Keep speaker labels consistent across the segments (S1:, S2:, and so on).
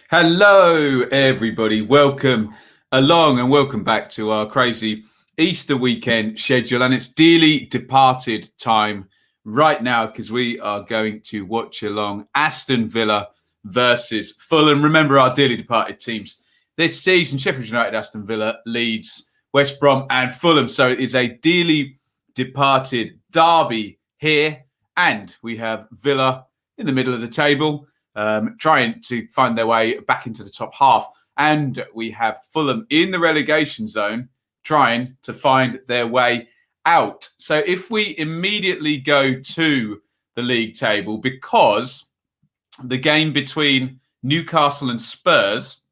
S1: Hello, everybody. Welcome along and welcome back to our crazy Easter weekend schedule. And it's dearly departed time right now because we are going to watch along Aston Villa versus Fulham. Remember our dearly departed teams this season: Sheffield United, Aston Villa, Leeds, West Brom and Fulham. So it is a dearly departed derby here. And we have Villa in the middle of the table, trying to find their way back into the top half. And we have Fulham in the relegation zone, trying to find their way out. So if we immediately go to the league table, because the game between Newcastle and Spurs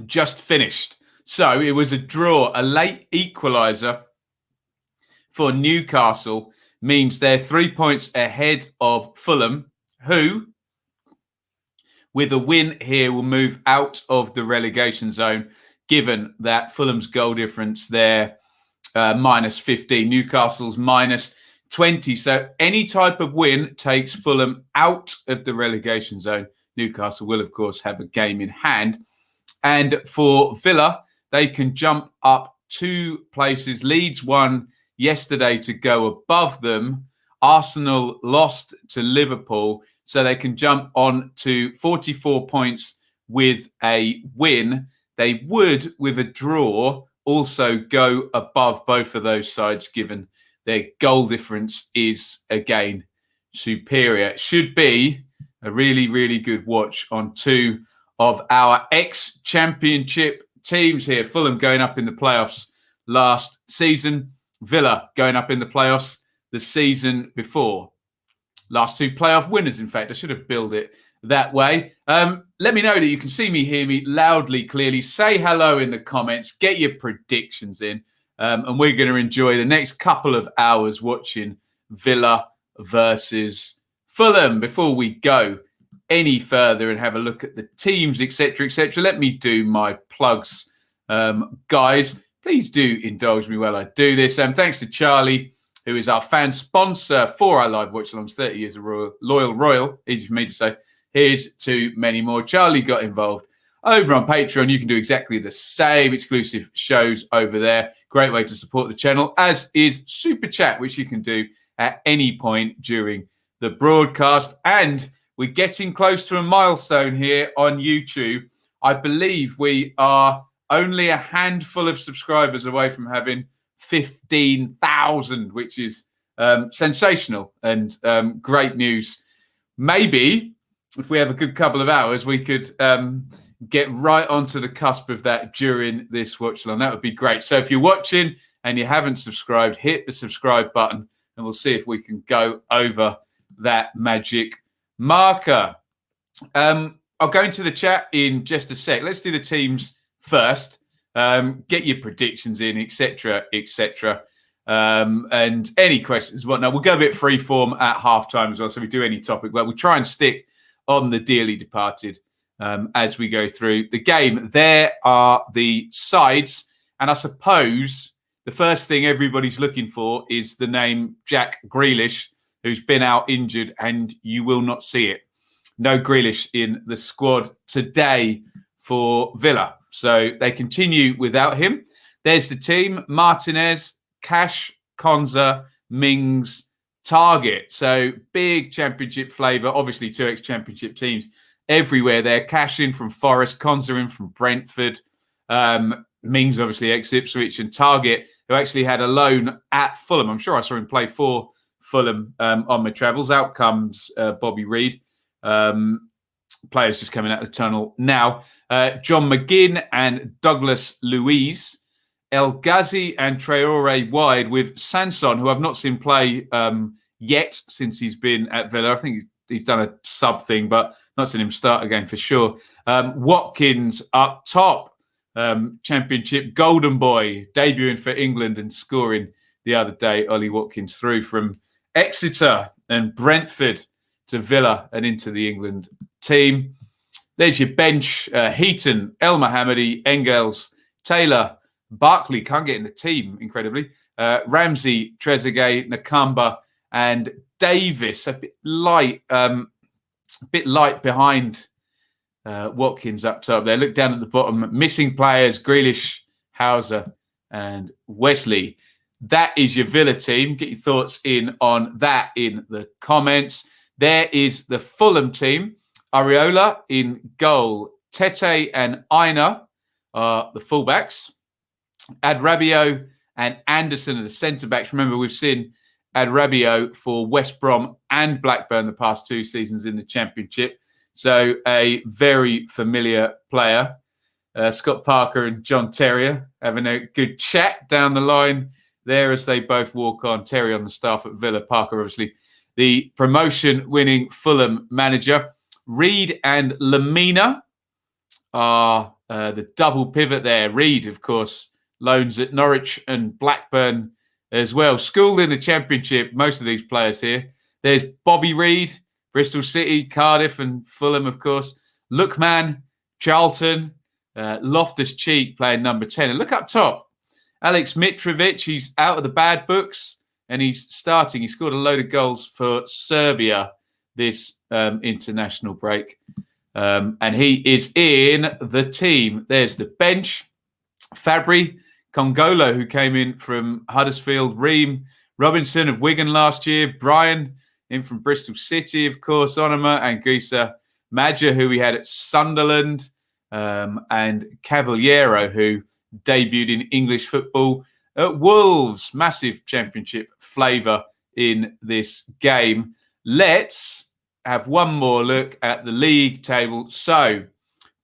S1: just finished. So it was a draw, a late equaliser for Newcastle, means they're 3 points ahead of Fulham, who, with a win here, will move out of the relegation zone, given that Fulham's goal difference there, minus 15, Newcastle's minus 20. So any type of win takes Fulham out of the relegation zone. Newcastle will, of course, have a game in hand. And for Villa, they can jump up 2 places. Leeds won yesterday to go above them. Arsenal lost to Liverpool, so they can jump on to 44 points with a win. They would, with a draw, also go above both of those sides, given their goal difference is, again, superior. It should be a really, really good watch on 2 of our ex-championship teams here. Fulham going up in the playoffs last season. Villa going up in the playoffs the season before. Last 2 playoff winners, in fact. I should have billed it that way. Let me know that you can see me, hear me loudly, clearly. Say hello in the comments. Get your predictions in. And we're going to enjoy the next couple of hours watching Villa versus Fulham. Before we go any further and have a look at the teams, etc., etc., let me do my plugs, guys. Please do indulge me while I do this. Thanks to Charlie, who is our fan sponsor for our live watch-alongs, 30 years of loyal, easy for me to say. Here's to many more. Charlie got involved over on Patreon. You can do exactly the same. Exclusive shows over there. Great way to support the channel, as is Super Chat, which you can do at any point during the broadcast. And we're getting close to a milestone here on YouTube. I believe we are only a handful of subscribers away from having 15,000, which is sensational and great news. Maybe if we have a good couple of hours, we could get right onto the cusp of that during this watch along. That would be great. So if you're watching and you haven't subscribed, hit the subscribe button and we'll see if we can go over that magic marker. I'll go into the chat in just a sec. Let's do the teams first. Get your predictions in, etc., etc., and any questions, whatnot. We'll go a bit freeform at halftime as well, so we do any topic. Well, we try and stick on the dearly departed as we go through the game. There are the sides, and I suppose the first thing everybody's looking for is the name Jack Grealish, who's been out injured, and you will not see it. No Grealish in the squad today for Villa. So they continue without him. There's the team: Martinez, Cash, Konza, Mings, Target. So big championship flavour. Obviously 2 ex-championship teams everywhere there. Cash in from Forest, Konza in from Brentford. Mings obviously ex-Ipswich, and Target, who actually had a loan at Fulham. I'm sure I saw him play for Fulham on my travels. Out comes Bobby Reed. Players just coming out of the tunnel now. John McGinn and Douglas Luiz. El Ghazi and Traore wide, with Sanson, who I've not seen play yet since he's been at Villa. I think he's done a sub thing, but not seen him start again for sure. Watkins up top. Championship golden boy, debuting for England and scoring the other day. Ollie Watkins through from Exeter and Brentford to Villa and into the England team. There's your bench: Heaton, El Mohammadi, Engels, Taylor, Barkley can't get in the team, incredibly. Ramsey, Trezeguet, Nakamba, and Davis. A bit light a bit light behind Watkins up top there. Look down at the bottom. Missing players, Grealish, Hauser and Wesley. That is your Villa team. Get your thoughts in on that in the comments. There is the Fulham team. Areola in goal. Tete and Aina are the fullbacks. Adrabio and Anderson are the centre-backs. Remember, we've seen Adrabio for West Brom and Blackburn the past 2 seasons in the Championship. So a very familiar player. Scott Parker and John Terrier having a good chat down the line there as they both walk on. Terry on the staff at Villa. Parker, obviously, the promotion-winning Fulham manager. Reed and Lamina are the double pivot there. Reed, of course, loans at Norwich and Blackburn as well. Schooled in the Championship, most of these players here. There's Bobby Reed, Bristol City, Cardiff and Fulham, of course. Lookman, Charlton, Loftus-Cheek playing number 10. And look up top, Alex Mitrovic, he's out of the bad books and he's starting. He scored a load of goals for Serbia this international break. And he is in the team. There's the bench. Fabry, Congolo, who came in from Huddersfield, Reem, Robinson of Wigan last year, Brian in from Bristol City, of course, Onoma, and Guisa Madja, who we had at Sunderland, and Cavaliero, who debuted in English football at Wolves. Massive Championship flavour in this game. Let's have one more look at the league table. So,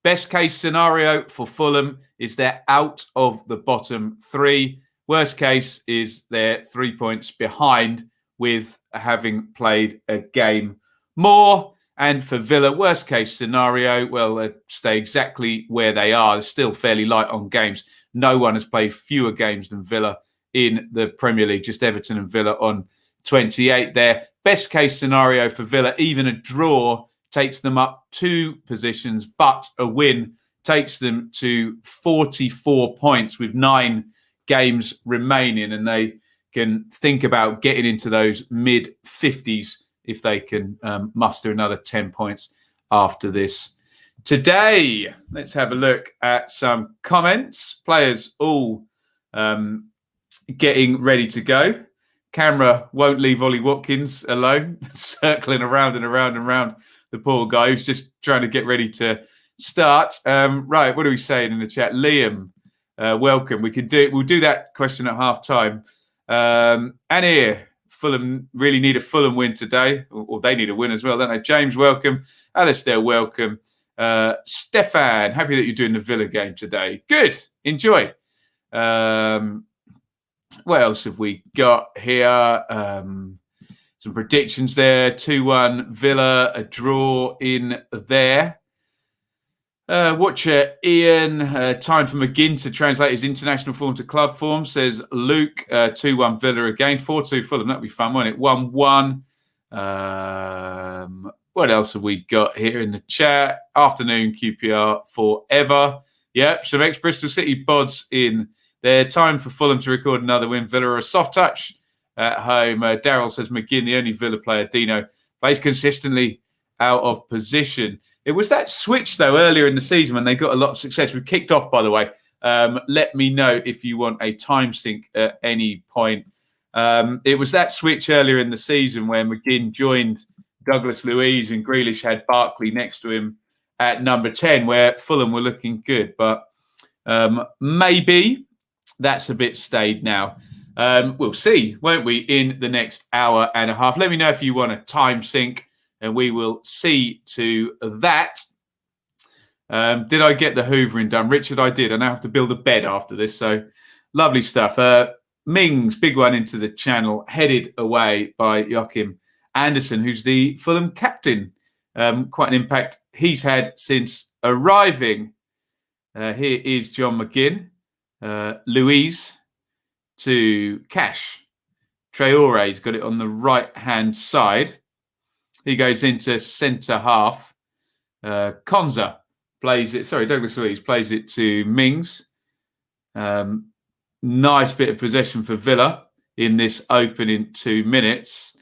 S1: best case scenario for Fulham is they're out of the bottom 3. Worst case is they're 3 points behind with having played a game more. And for Villa, worst case scenario, well, they stay exactly where they are. They're still fairly light on games. No one has played fewer games than Villa in the Premier League. Just Everton and Villa on 28 there. Best case scenario for Villa, even a draw takes them up 2 positions, but a win takes them to 44 points with 9 games remaining, and they can think about getting into those mid-50s if they can muster another 10 points after this. Today, let's have a look at some comments. Players all getting ready to go. Camera won't leave Ollie Watkins alone, circling around and around and around the poor guy who's just trying to get ready to start. Right, what are we saying in the chat? Liam, welcome. We'll do that question at half time. And here, Fulham really need a Fulham win today, or they need a win as well, don't they? James, welcome. Alistair, welcome. Stefan, happy that you're doing the Villa game today. Good, enjoy. What else have we got here? Some predictions there. 2-1 Villa, a draw in there. Watcher Iain, time for McGinn to translate his international form to club form, says Luke. 2-1 Villa again. 4-2 Fulham. That'd be fun, won't it? 1-1. What else have we got here in the chat? Afternoon QPR forever. Yep, some ex-Bristol City pods in there. Time for Fulham to record another win. Villa are a soft touch at home. Daryl says McGinn, the only Villa player. Dino plays consistently out of position. It was that switch, though, earlier in the season when they got a lot of success. We've kicked off, by the way. Let me know if you want a time sync at any point. It was that switch earlier in the season when McGinn joined Douglas Luiz and Grealish had Barkley next to him at number 10, where Fulham were looking good. But maybe that's a bit stayed now. We'll see, won't we, in the next hour and a half. Let me know if you want a time sync, and we will see to that. Did I get the hoovering done? Richard, I did. I now have to build a bed after this. So lovely stuff. Mings, big one into the channel, headed away by Joachim Anderson, who's the Fulham captain. Quite an impact he's had since arriving. Here is John McGinn. Louise to Cash. Traore's got it on the right-hand side. He goes into centre half. Konza plays it. Sorry, Douglas Luiz plays it to Mings. Nice bit of possession for Villa in this opening 2 minutes.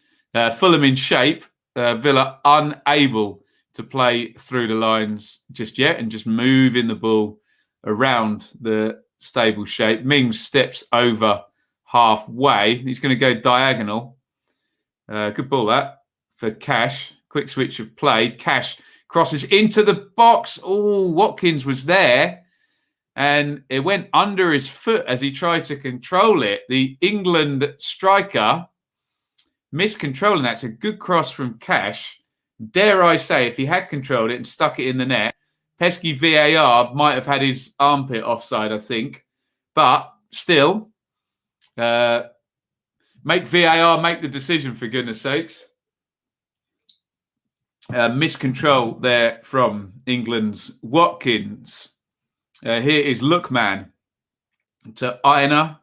S1: Fulham in shape. Villa unable to play through the lines just yet and just moving the ball around the stable shape. Mings steps over halfway. He's going to go diagonal. Good ball that for Cash. Quick switch of play. Cash crosses into the box. Oh, Watkins was there. And it went under his foot as he tried to control it. The England striker miscontrolling that. It's a good cross from Cash. Dare I say, if he had controlled it and stuck it in the net, pesky VAR might have had his armpit offside, I think. But still, make VAR make the decision, for goodness sakes. Miscontrol there from England's Watkins. Here is Lookman to Iain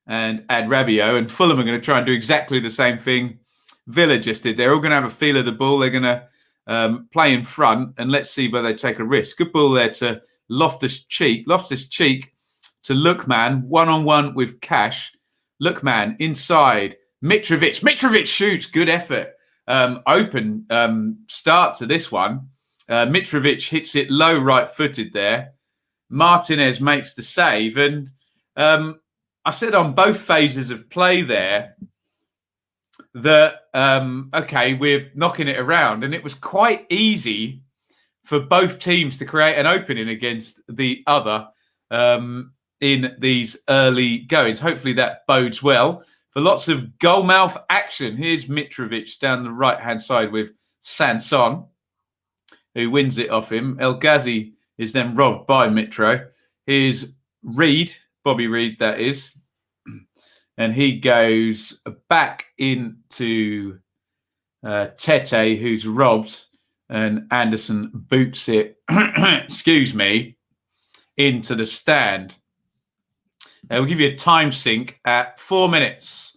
S1: and Adrabio, and Fulham are going to try and do exactly the same thing Villa just did. They're all going to have a feel of the ball. They're going to play in front, and let's see whether they take a risk. Good ball there to Loftus-Cheek. Loftus-Cheek to Lookman, one-on-one with Cash. Lookman inside. Mitrovic shoots. Good effort. Open start to this one. Mitrovic hits it low right-footed there. Martinez makes the save. And I said on both phases of play there that, okay, we're knocking it around. And it was quite easy for both teams to create an opening against the other in these early goings. Hopefully that bodes well for lots of goalmouth action. Here's Mitrovic down the right-hand side with Saxon, who wins it off him. El Ghazi is then robbed by Mitro. Here's Reed, Bobby Reed, that is. And he goes back into Tete, who's robbed, and Anderson boots it, excuse me, into the stand. We'll give you a time sync at 4 minutes.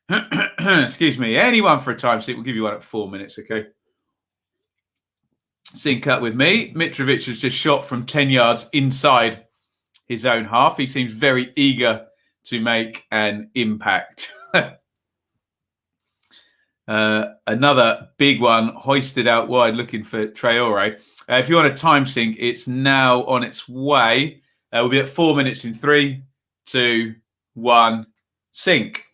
S1: Excuse me. Anyone for a time sync, we'll give you one at 4 minutes, okay? Sync up with me. Mitrovic has just shot from 10 yards inside his own half. He seems very eager to make an impact. Another big one hoisted out wide looking for Traore. If you want a time sync, it's now on its way. We'll be at 4 minutes in 3, 2, 1, sync.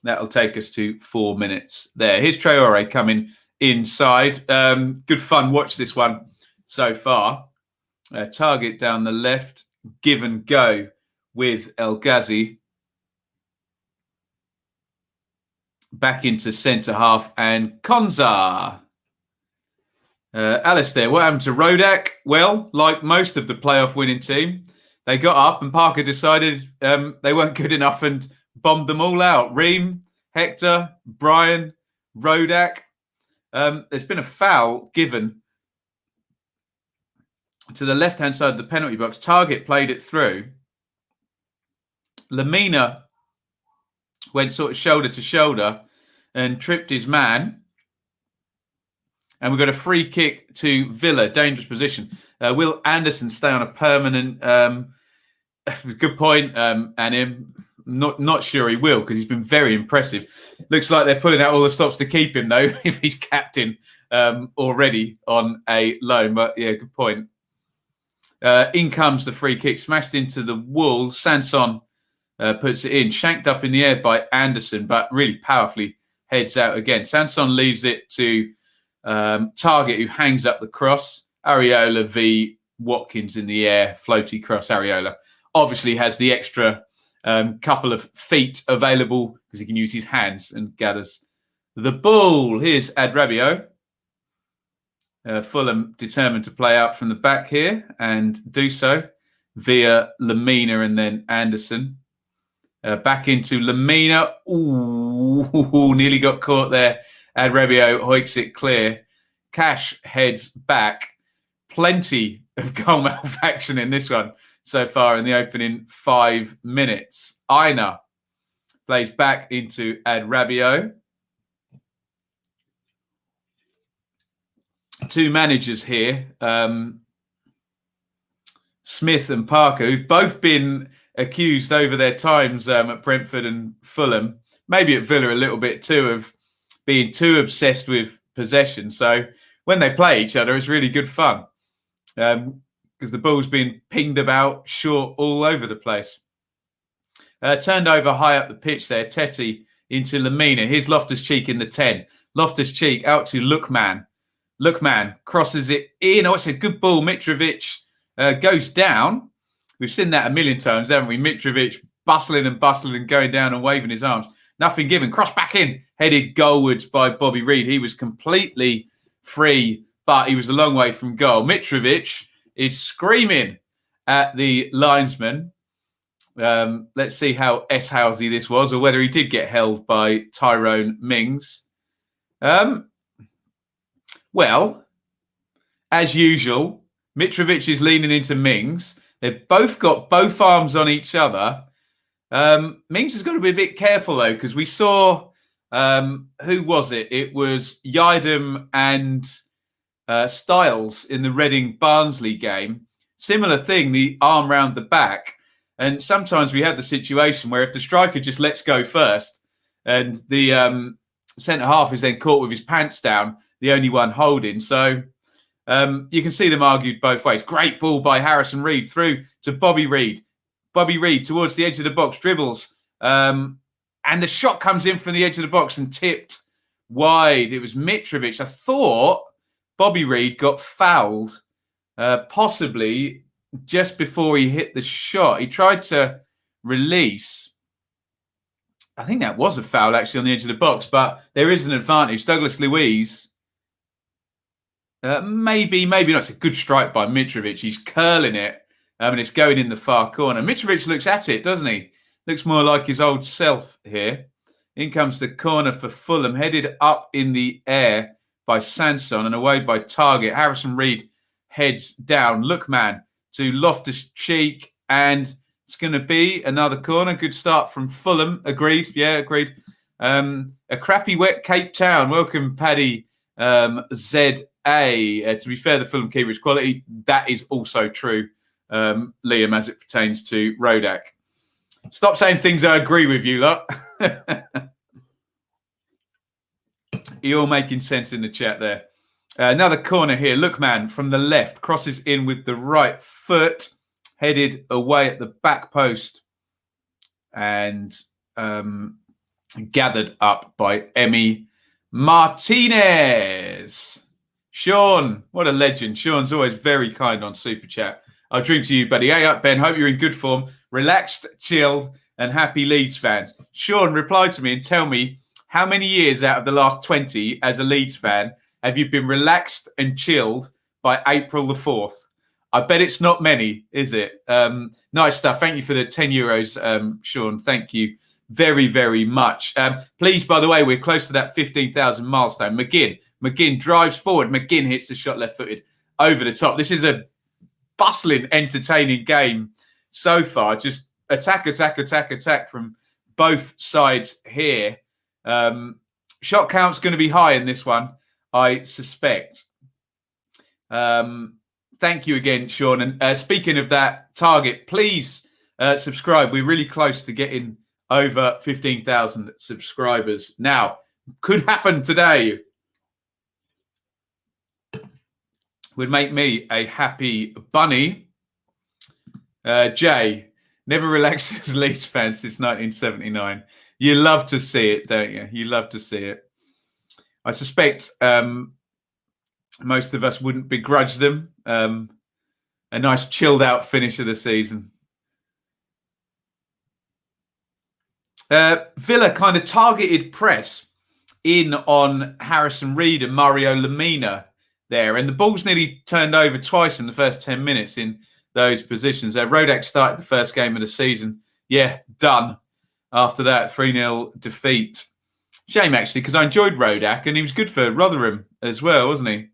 S1: That'll take us to 4 minutes there. Here's Traore coming inside. Good fun. Watch this one so far. Target down the left. Give and go with El Ghazi. Back into centre half and Konza. Alistair, what happened to Ruddock? Well, like most of the playoff winning team, they got up and Parker decided they weren't good enough and bombed them all out. Reeve, Hector, Brian, Ruddock. There's been a foul given to the left-hand side of the penalty box. Target played it through. Lamina went sort of shoulder to shoulder and tripped his man. And we've got a free kick to Villa, dangerous position. Will Anderson stay on a permanent... good point, Anim. Not sure he will because he's been very impressive. Looks like they're pulling out all the stops to keep him, though, if he's captain already on a loan. But, yeah, good point. In comes the free kick, smashed into the wall. Sanson puts it in, shanked up in the air by Anderson, but really powerfully heads out again. Sanson leaves it to Target, who hangs up the cross. Areola v Watkins in the air, floaty cross. Areola obviously has the extra couple of feet available because he can use his hands and gathers the ball. Here's Adrabio. Fulham determined to play out from the back here and do so via Lamina and then Anderson. Back into Lamina. Ooh, nearly got caught there. Adrabio hoiks it clear. Cash heads back. Plenty of goalmouth action in this one so far in the opening 5 minutes. Iain plays back into Adrabio. Two managers here, Smith and Parker, who've both been accused over their times at Brentford and Fulham, maybe at Villa a little bit too, of being too obsessed with possession. So when they play each other, it's really good fun because the ball's been pinged about short all over the place. Turned over high up the pitch there. Tetty into Lamina. Here's Loftus-Cheek in the 10. Loftus-Cheek out to Lookman. Lookman crosses it in. Oh, it's a good ball. Mitrovic goes down. We've seen that a million times, haven't we? Mitrovic bustling and going down and waving his arms. Nothing given. Cross back in. Headed goalwards by Bobby Reid. He was completely free, but he was a long way from goal. Mitrovic is screaming at the linesman. Let's see how S-housey this was, or whether he did get held by Tyrone Mings. Well, as usual, Mitrovic is leaning into Mings. They've both got both arms on each other. Mings has got to be a bit careful, though, because we saw, who was it? It was Yidem and Styles in the Reading-Barnsley game. Similar thing, the arm round the back. And sometimes we have the situation where if the striker just lets go first and the centre-half is then caught with his pants down, the only one holding. So you can see them argued both ways. Great ball by Harrison Reeve through to Bobby Reid. Bobby Reid towards the edge of the box, dribbles. And the shot comes in from the edge of the box and tipped wide. It was Mitrovic. I thought Bobby Reid got fouled, possibly just before he hit the shot. He tried to release. I think that was a foul, actually, on the edge of the box, but there is an advantage. Douglas Luiz, maybe not. It's a good strike by Mitrovic. He's curling it, and it's going in the far corner. Mitrovic looks at it, doesn't he? Looks more like his old self here. In comes the corner for Fulham, headed up in the air by Sanson and away by Target. Harrison Reid heads down. Lookman to Loftus-Cheek, and it's going to be another corner. Good start from Fulham. Agreed. Yeah, agreed. A crappy wet Cape Town. Welcome, Paddy ZA. To be fair, the Fulham keeper is quality. That is also true, Liam, as it pertains to Ruddock. Stop saying things I agree with you, lot. You're all making sense in the chat there. Another corner here. Lookman from the left crosses in with the right foot, headed away at the back post and gathered up by Emmy Martinez. Sean, what a legend. Sean's always very kind on Super Chat. I'll drink to you, buddy. Hey up, Ben. Hope you're in good form. Relaxed, chilled, and happy Leeds fans. Sean, reply to me and tell me how many years out of the last 20 as a Leeds fan have you been relaxed and chilled by April the 4th? I bet it's not many, is it? Nice stuff. Thank you for the 10 euros, Sean. Thank you very, very much. Please, by the way, we're close to that 15,000 milestone. McGinn drives forward. McGinn hits the shot left-footed over the top. This is a bustling, entertaining game so far. Just attack from both sides here. Shot count's going to be high in this one, I suspect. Thank you again, Sean. And speaking of that target, please subscribe. We're really close to getting over 15,000 subscribers. Now, could happen today. Would make me a happy bunny. Jay, never relaxed as Leeds fans since 1979. You love to see it, don't you? You love to see it. I suspect most of us wouldn't begrudge them a nice chilled out finish of the season. Villa kind of targeted press in on Harrison Reid and Mario Lemina there, and the ball's nearly turned over twice in the first 10 minutes in those positions. Ruddock started the first game of the season. Yeah, done. After that 3-0 defeat. Shame, actually, because I enjoyed Ruddock, and he was good for Rotherham as well, wasn't he?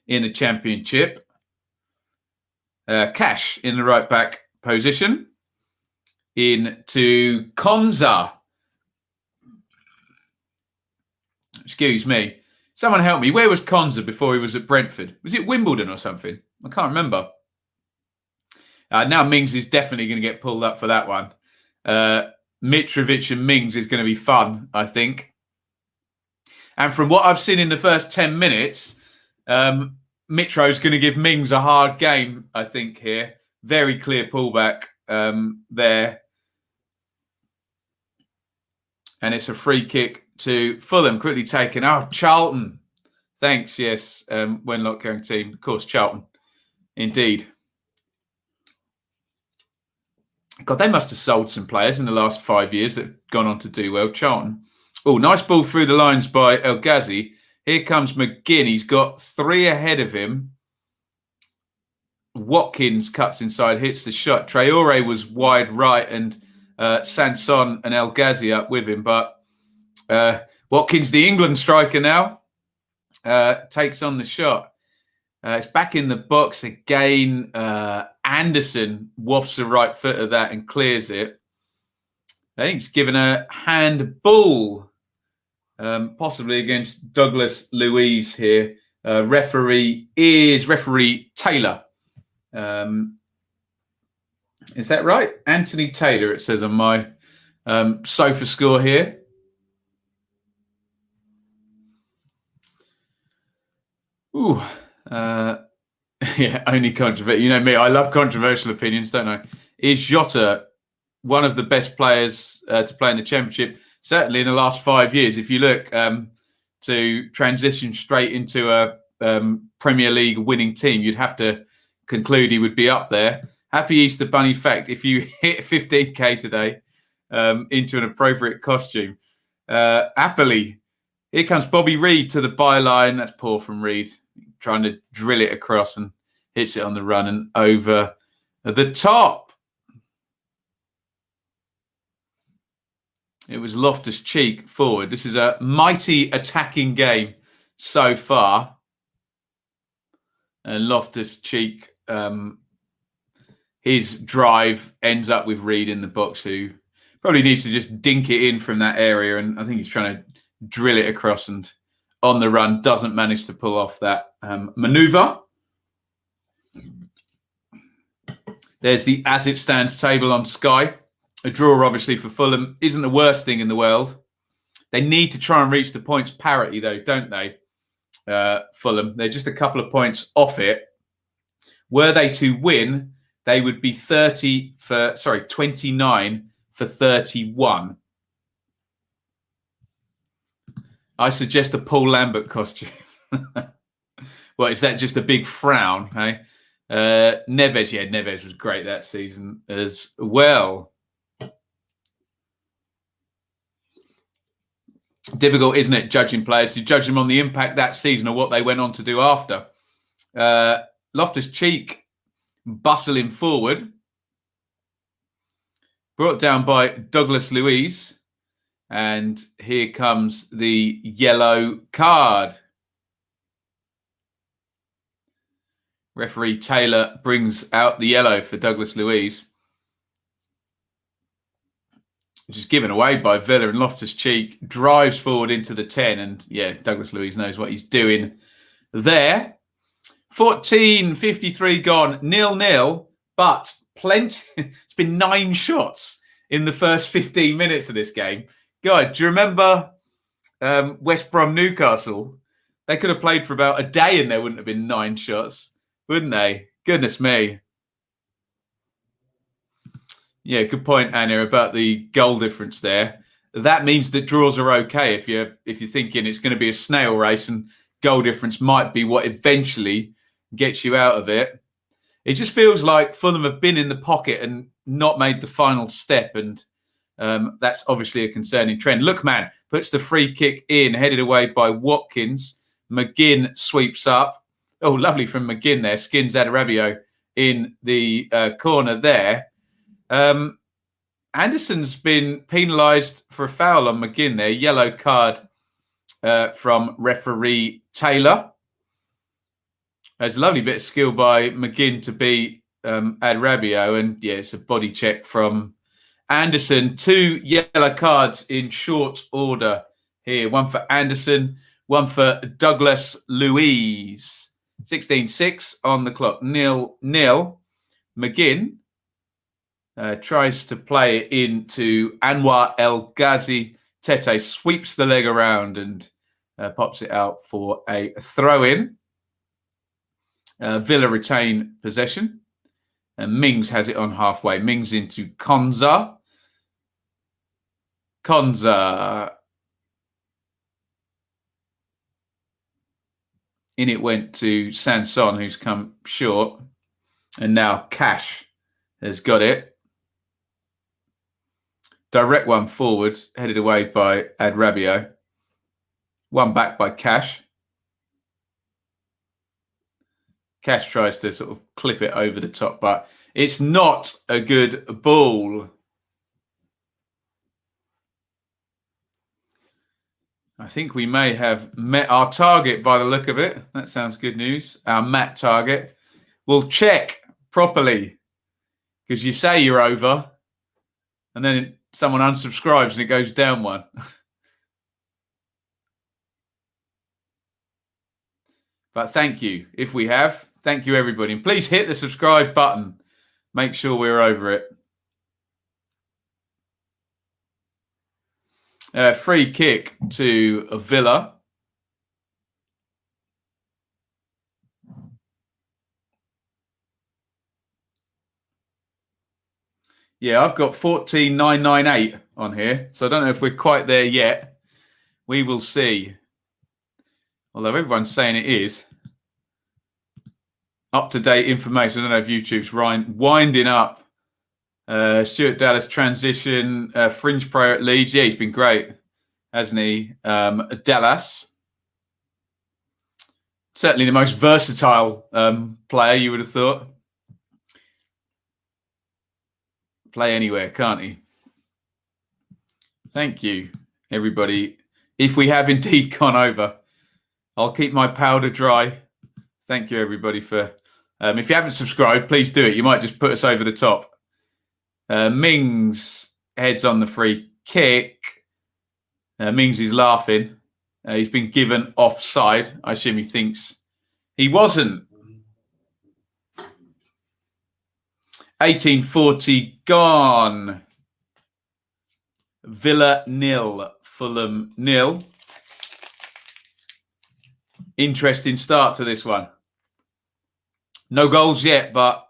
S1: In the Championship. Cash in the right back position. Into Konza. Excuse me. Someone help me. Where was Konza before he was at Brentford? Was it Wimbledon or something? I can't remember. Now Mings is definitely going to get pulled up for that one. Mitrovic and Mings is going to be fun, I think. And from what I've seen in the first 10 minutes, Mitro's going to give Mings a hard game, I think, here. Very clear pullback there. And it's a free kick to Fulham, quickly taken. Oh, Charlton. Thanks, yes. Wenlock going team. Of course, Charlton. Indeed. God, they must have sold some players in the last 5 years that have gone on to do well. Charlton. Oh, nice ball through the lines by El Ghazi. Here comes McGinn. He's got 3 ahead of him. Watkins cuts inside, hits the shot. Traore was wide right, and Sanson and El Ghazi up with him. But Watkins, the England striker now, takes on the shot. It's back in the box again. Anderson wafts the right foot of that and clears it. I think he's given a handball, possibly against Douglas Luiz here. Referee Taylor. Is that right? Anthony Taylor, it says on my sofa score here. Ooh. Yeah, only controversial. You know me, I love controversial opinions, don't I? Is Jota one of the best players to play in the Championship? Certainly in the last 5 years. If you look to transition straight into a Premier League winning team, you'd have to conclude he would be up there. Happy Easter Bunny fact, if you hit 15k today into an appropriate costume. Happily, here comes Bobby Reed to the byline. That's poor from Reed, trying to drill it across and hits it on the run and over the top. It was Loftus-Cheek forward. This is a mighty attacking game so far. And Loftus-Cheek, his drive ends up with Reed in the box, who probably needs to just dink it in from that area. And I think he's trying to drill it across and on the run, doesn't manage to pull off that manoeuvre. There's the as it stands table on Sky. A draw, obviously, for Fulham isn't the worst thing in the world. They need to try and reach the points parity, though, don't they? Fulham. They're just a couple of points off it. Were they to win, they would be 29 for 31. I suggest a Paul Lambert costume. Well, is that just a big frown? Hey? Neves, yeah, Neves was great that season as well. Difficult, isn't it, judging players? Do you judge them on the impact that season or what they went on to do after? Loftus-Cheek bustling forward. Brought down by Douglas Luiz. And here comes the yellow card. Referee Taylor brings out the yellow for Douglas Luiz. Just given away by Villa, and Loftus-Cheek drives forward into the 10. And yeah, Douglas Luiz knows what he's doing there. 14:53 gone, 0-0, but plenty. It's been 9 shots in the first 15 minutes of this game. God, do you remember West Brom Newcastle? They could have played for about a day and there wouldn't have been 9 shots, wouldn't they? Goodness me. Yeah, good point, Anna, about the goal difference there. That means that draws are okay if you're thinking it's going to be a snail race and goal difference might be what eventually gets you out of it. It just feels like Fulham have been in the pocket and not made the final step, and that's obviously a concerning trend. Lookman puts the free kick in, headed away by Watkins. McGinn sweeps up. Oh, lovely from McGinn there. Skins Adarabio in the corner there. Anderson's been penalised for a foul on McGinn there. Yellow card from referee Taylor. There's a lovely bit of skill by McGinn to beat Adarabio. And yeah, it's a body check from Anderson. 2 yellow cards in short order here. One for Anderson, one for Douglas Luiz. 16-6 on the clock. 0-0. McGinn tries to play it into Anwar El Ghazi. Tete sweeps the leg around and pops it out for a throw-in. Villa retain possession. And Mings has it on halfway. Mings into Konza. In it went to Sanson, who's come short. And now Cash has got it. Direct one forward, headed away by Adrabio. One back by Cash. Cash tries to sort of clip it over the top, but it's not a good ball. I think we may have met our target by the look of it. That sounds good news. Our Matt target. We'll check properly because you say you're over and then someone unsubscribes and it goes down one. But thank you. If we have, thank you, everybody. And please hit the subscribe button. Make sure we're over it. Free kick to Villa. Yeah, I've got 14,998 on here. So I don't know if we're quite there yet. We will see. Although everyone's saying it is. Up-to-date information. I don't know if YouTube's winding up. Stuart Dallas transition. Fringe pro at Leeds. Yeah, he's been great, hasn't he? Dallas. Certainly the most versatile player, you would have thought. Play anywhere, can't he? Thank you, everybody. If we have indeed gone over, I'll keep my powder dry. Thank you, everybody, for... if you haven't subscribed, please do it. You might just put us over the top. Mings heads on the free kick. Mings is laughing. He's been given offside. I assume he thinks he wasn't. 1840 gone. Villa 0, Fulham 0. Interesting start to this one. No goals yet, but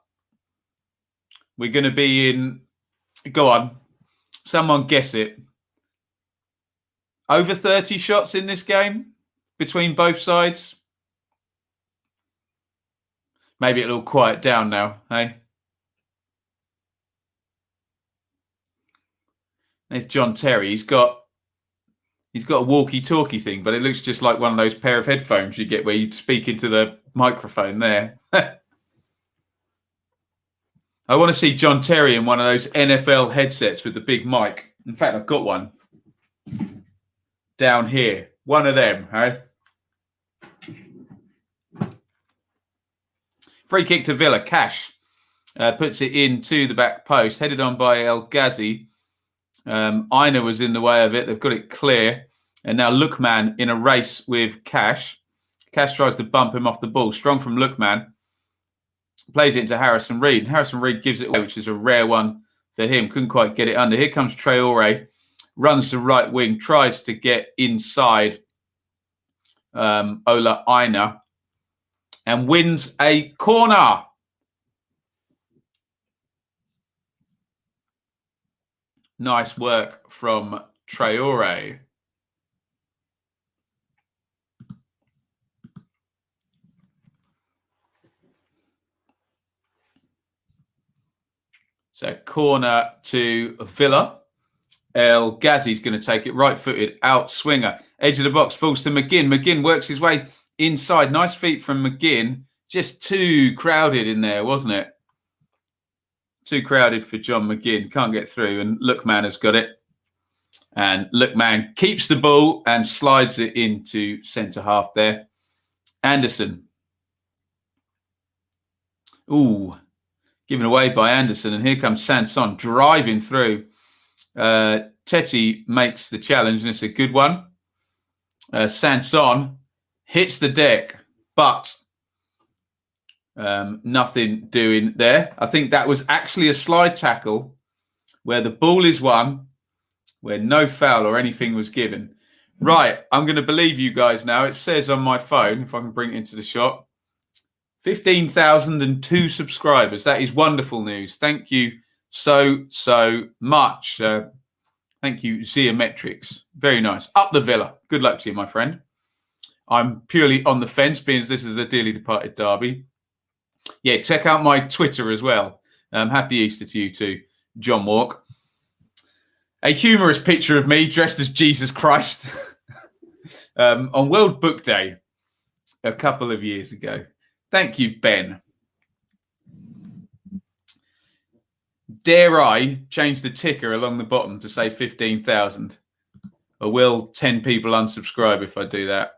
S1: we're going to be in... Go on. Someone guess it. Over 30 shots in this game between both sides. Maybe it'll all quiet down now, hey? There's John Terry. He's got a walkie-talkie thing, but it looks just like one of those pair of headphones you get where you speak into the microphone there. I want to see John Terry in one of those NFL headsets with the big mic. In fact, I've got one down here. One of them, hey? Free kick to Villa. Cash puts it into the back post, headed on by El Ghazi. Iain was in the way of it. They've got it clear. And now Lookman in a race with Cash. Cash tries to bump him off the ball. Strong from Lookman. Plays it into Harrison Reed. Harrison Reed gives it away, which is a rare one for him. Couldn't quite get it under. Here comes Traore. Runs to right wing. Tries to get inside Ola Aina. And wins a corner. Nice work from Traore. So corner to Villa. El Ghazi's going to take it right-footed, out swinger. Edge of the box falls to McGinn. McGinn works his way inside. Nice feet from McGinn. Just too crowded in there, wasn't it? Too crowded for John McGinn. Can't get through. And Lookman has got it. And Lookman keeps the ball and slides it into centre half there. Anderson. Ooh. Given away by Anderson. And here comes Sanson driving through. Teti makes the challenge. And it's a good one. Sanson hits the deck. But... nothing doing there. I think that was actually a slide tackle where the ball is won, where no foul or anything was given. Right, I'm going to believe you guys now. It says on my phone, if I can bring it into the shot, 15,002 subscribers. That is wonderful news. Thank you so much. Thank you, Zeometrics. Very nice. Up the Villa. Good luck to you, my friend. I'm purely on the fence, being as this is a dearly departed derby. Yeah, check out my Twitter as well. Happy Easter to you too, John Walk. A humorous picture of me dressed as Jesus Christ on World Book Day a couple of years ago. Thank you, Ben. Dare I change the ticker along the bottom to say 15,000? Or will 10 people unsubscribe if I do that?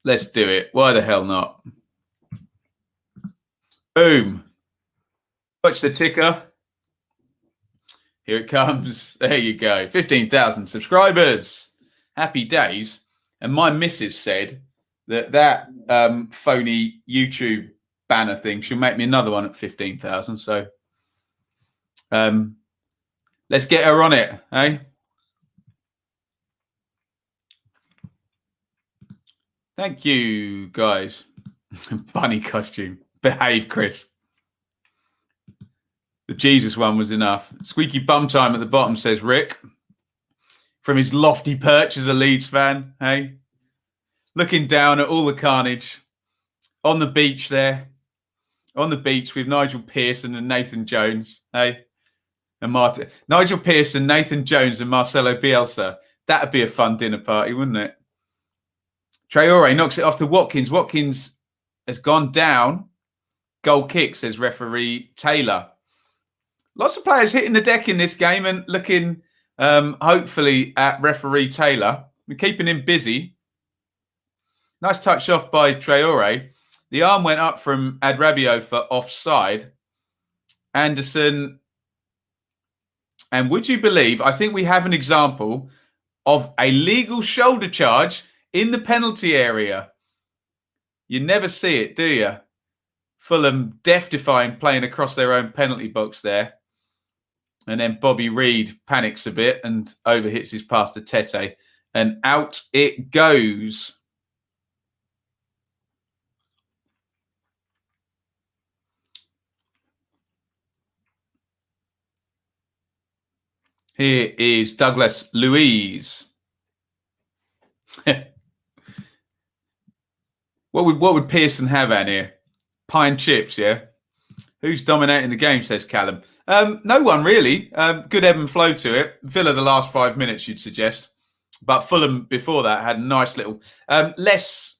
S1: Let's do it. Why the hell not? Boom. Watch the ticker. Here it comes. There you go. 15,000 subscribers. Happy days. And my missus said that phony YouTube banner thing, she'll make me another one at 15,000. So let's get her on it, eh? Thank you, guys. Bunny costume. Behave, Chris. The Jesus one was enough. Squeaky bum time at the bottom, says Rick. From his lofty perch as a Leeds fan, hey? Looking down at all the carnage. On the beach there. On the beach with Nigel Pearson and Nathan Jones, hey? And Nigel Pearson, Nathan Jones and Marcelo Bielsa. That'd be a fun dinner party, wouldn't it? Traore knocks it off to Watkins. Watkins has gone down. Goal kick, says referee Taylor. Lots of players hitting the deck in this game and looking hopefully at referee Taylor. We're keeping him busy. Nice touch off by Traore. The arm went up from Adrabio for offside. Anderson. And would you believe, I think we have an example of a legal shoulder charge in the penalty area. You never see it, do you? Fulham death-defying playing across their own penalty box there. And then Bobby Reid panics a bit and overhits his pass to Tete. And out it goes. Here is Douglas Luiz. What would Pearson have at here? Pine chips, yeah? Who's dominating the game, says Callum. No one, really. Good ebb and flow to it. Villa the last 5 minutes, you'd suggest. But Fulham, before that, had a nice little... less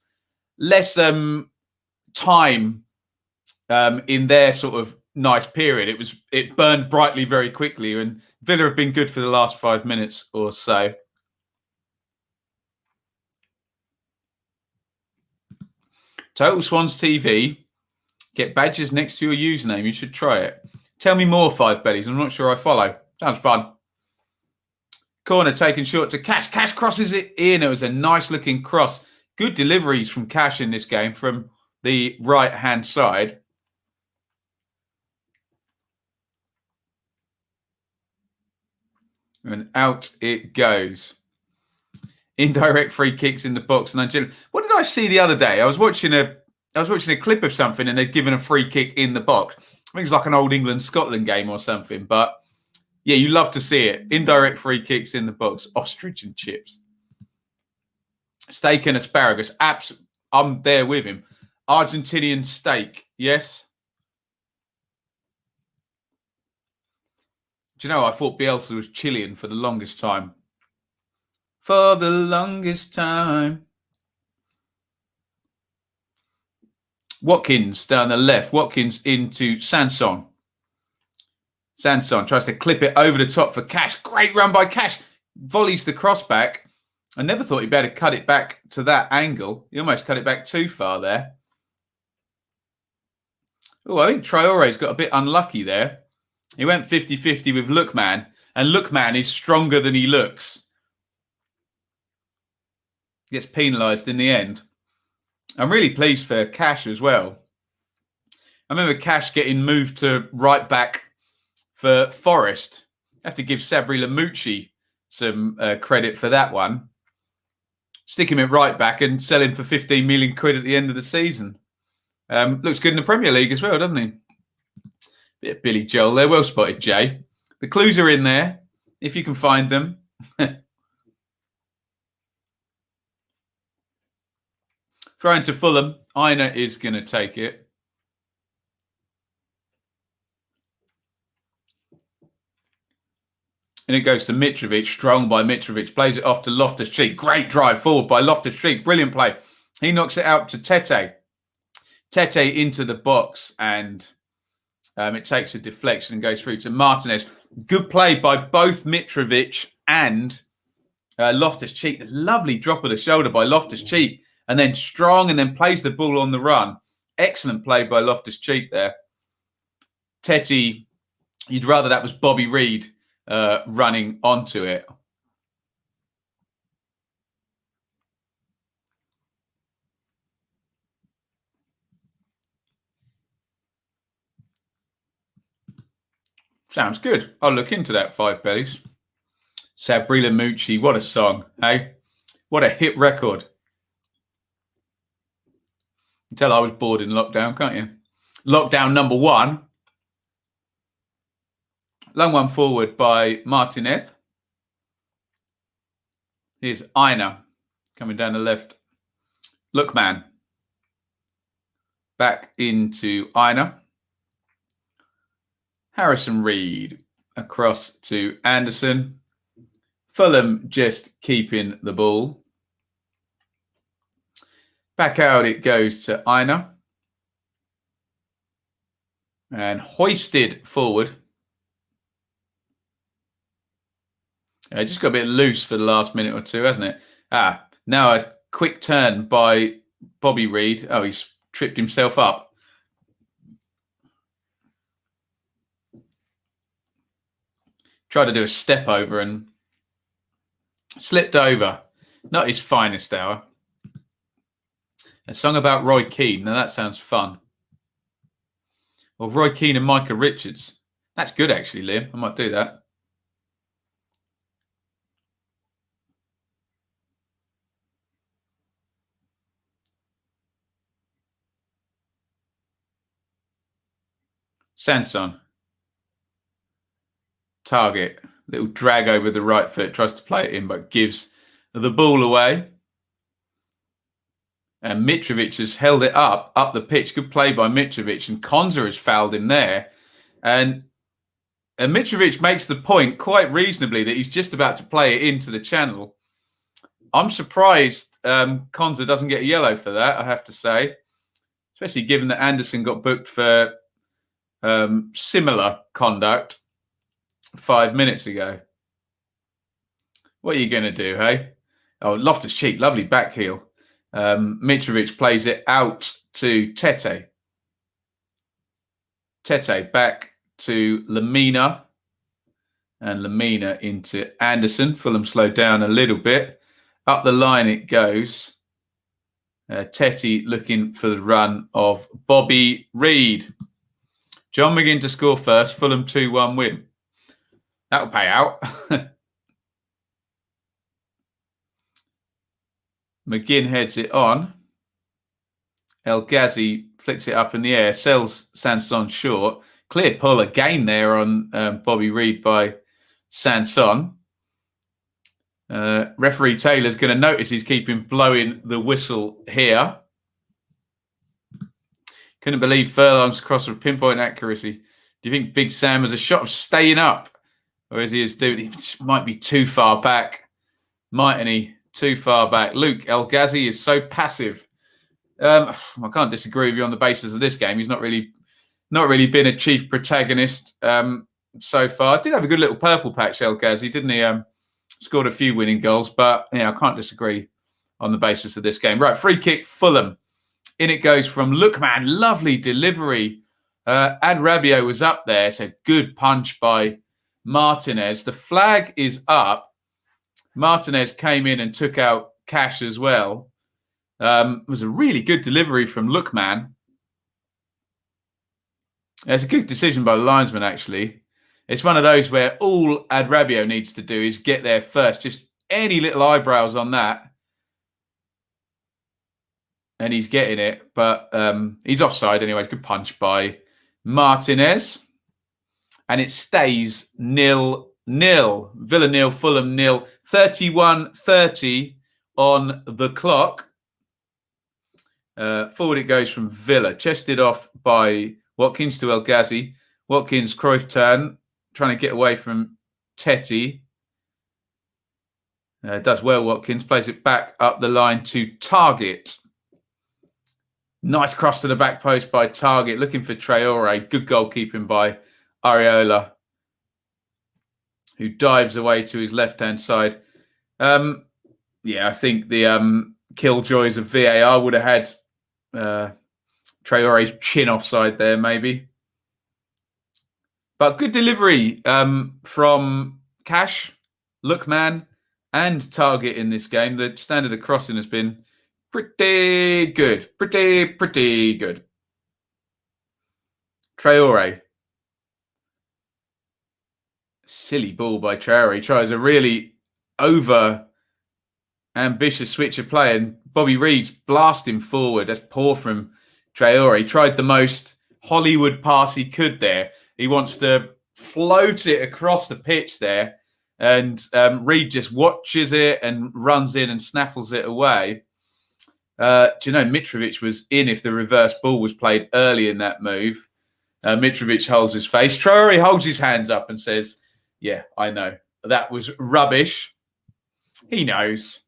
S1: time in their sort of nice period. It burned brightly very quickly, and Villa have been good for the last 5 minutes or so. Total Swans TV. Get badges next to your username. You should try it. Tell me more, Five Bellies. I'm not sure I follow. Sounds fun. Corner taken short to Cash. Cash crosses it in. It was a nice looking cross. Good deliveries from Cash in this game from the right-hand side. And out it goes. Indirect free kicks in the box. What did I see the other day? I was watching a clip of something and they'd given a free kick in the box. I think it's like an old England-Scotland game or something. But yeah, you love to see it. Indirect free kicks in the box. Ostrich and chips. Steak and asparagus. I'm there with him. Argentinian steak. Yes. Do you know, I thought Bielsa was Chilean for the longest time. For the longest time. Watkins down the left. Watkins into Sanson. Sanson tries to clip it over the top for Cash. Great run by Cash. Volleys the cross back. I never thought he'd better cut it back to that angle. He almost cut it back too far there. Oh, I think Traore's got a bit unlucky there. He went 50-50 with Lookman. And Lookman is stronger than he looks. Gets penalised in the end. I'm really pleased for Cash as well. I remember Cash getting moved to right back for Forest. I have to give Sabri Lamucci some credit for that one. Stick him at right back and sell him for 15 million quid at the end of the season. Looks good in the Premier League as well, doesn't he? Bit of Billy Joel there. Well spotted, Jay. The clues are in there, if you can find them. Throwing to Fulham. Iain is going to take it. And it goes to Mitrovic. Strong by Mitrovic. Plays it off to Loftus-Cheek. Great drive forward by Loftus-Cheek. Brilliant play. He knocks it out to Tete. Tete into the box, and it takes a deflection and goes through to Martinez. Good play by both Mitrovic and Loftus-Cheek. Lovely drop of the shoulder by Loftus-Cheek. And then strong, and then plays the ball on the run. Excellent play by Loftus-Cheek there. Tete, you'd rather that was Bobby Reid running onto it. Sounds good. I'll look into that, Five Bellies. Sabrina Mucci, what a song, hey? What a hit record. You can tell I was bored in lockdown, can't you? Lockdown number 1. Long one forward by Martinez. Here's Iain coming down the left. Lookman. Back into Iain. Harrison Reed across to Anderson. Fulham just keeping the ball. Back out it goes to Iain. And hoisted forward. Just got a bit loose for the last minute or two, hasn't it? Now a quick turn by Bobby Reid. Oh, he's tripped himself up. Tried to do a step over and slipped over. Not his finest hour. A song about Roy Keane. Now that sounds fun. Or Roy Keane and Micah Richards. That's good, actually, Liam. I might do that. Sanson. Target. Little drag over the right foot. Tries to play it in, but gives the ball away. And Mitrovic has held it up the pitch. Good play by Mitrovic. And Konza has fouled him there. And Mitrovic makes the point quite reasonably that he's just about to play it into the channel. I'm surprised Konza doesn't get a yellow for that, I have to say. Especially given that Anderson got booked for similar conduct 5 minutes ago. What are you going to do, hey? Oh, Loftus-Cheek, lovely back heel. Mitrovic plays it out to Tete. Tete back to Lamina. And Lamina into Anderson. Fulham slowed down a little bit. Up the line it goes. Tete looking for the run of Bobby Reid. John McGinn to score first. Fulham 2-1 win. That'll pay out. McGinn heads it on. El Ghazi flicks it up in the air, sells Sanson short. Clear pull again there on Bobby Reid by Sanson. Referee Taylor's going to notice he's keeping blowing the whistle here. Couldn't believe Furlong's cross with pinpoint accuracy. Do you think Big Sam has a shot of staying up? Or is he as doing? He might be too far back. Mightn't he? Too far back. Luke El Ghazi is so passive. I can't disagree with you on the basis of this game. He's not really been a chief protagonist so far. Did have a good little purple patch, El Ghazi, didn't he? Scored a few winning goals, but yeah, I can't disagree on the basis of this game. Right, free kick, Fulham. In it goes from Lookman. Lovely delivery. Adrabio was up there. It's a good punch by Martinez. The flag is up. Martinez came in and took out Cash as well. It was a really good delivery from Lookman. It's a good decision by the linesman, actually. It's one of those where all Adrabio needs to do is get there first. Just any little eyebrows on that. and he's getting it, but he's offside anyway. Good punch by Martinez. And it stays 0-0. Villa 0, Fulham 0. 31:30 on the clock. Forward it goes from Villa. Chested off by Watkins to El Ghazi. Watkins, Cruyff turn, trying to get away from Tetty. Does well, Watkins. Plays it back up the line to Target. Nice cross to the back post by Target. Looking for Traore. Good goalkeeping by Areola, who dives away to his left-hand side. I think the killjoys of VAR would have had Traore's chin offside there, maybe. But good delivery from Cash, Lookman, and Target in this game. The standard of crossing has been pretty good. Pretty good. Traore. Silly ball by Traore. He tries a really over-ambitious switch of play, and Bobby Reed's blasting forward. That's poor from Traore. He tried the most Hollywood pass he could there. He wants to float it across the pitch there, and Reed just watches it and runs in and snaffles it away. Do you know Mitrovic was in if the reverse ball was played early in that move? Mitrovic holds his face. Traore holds his hands up and says, "Yeah, I know. That was rubbish." He knows.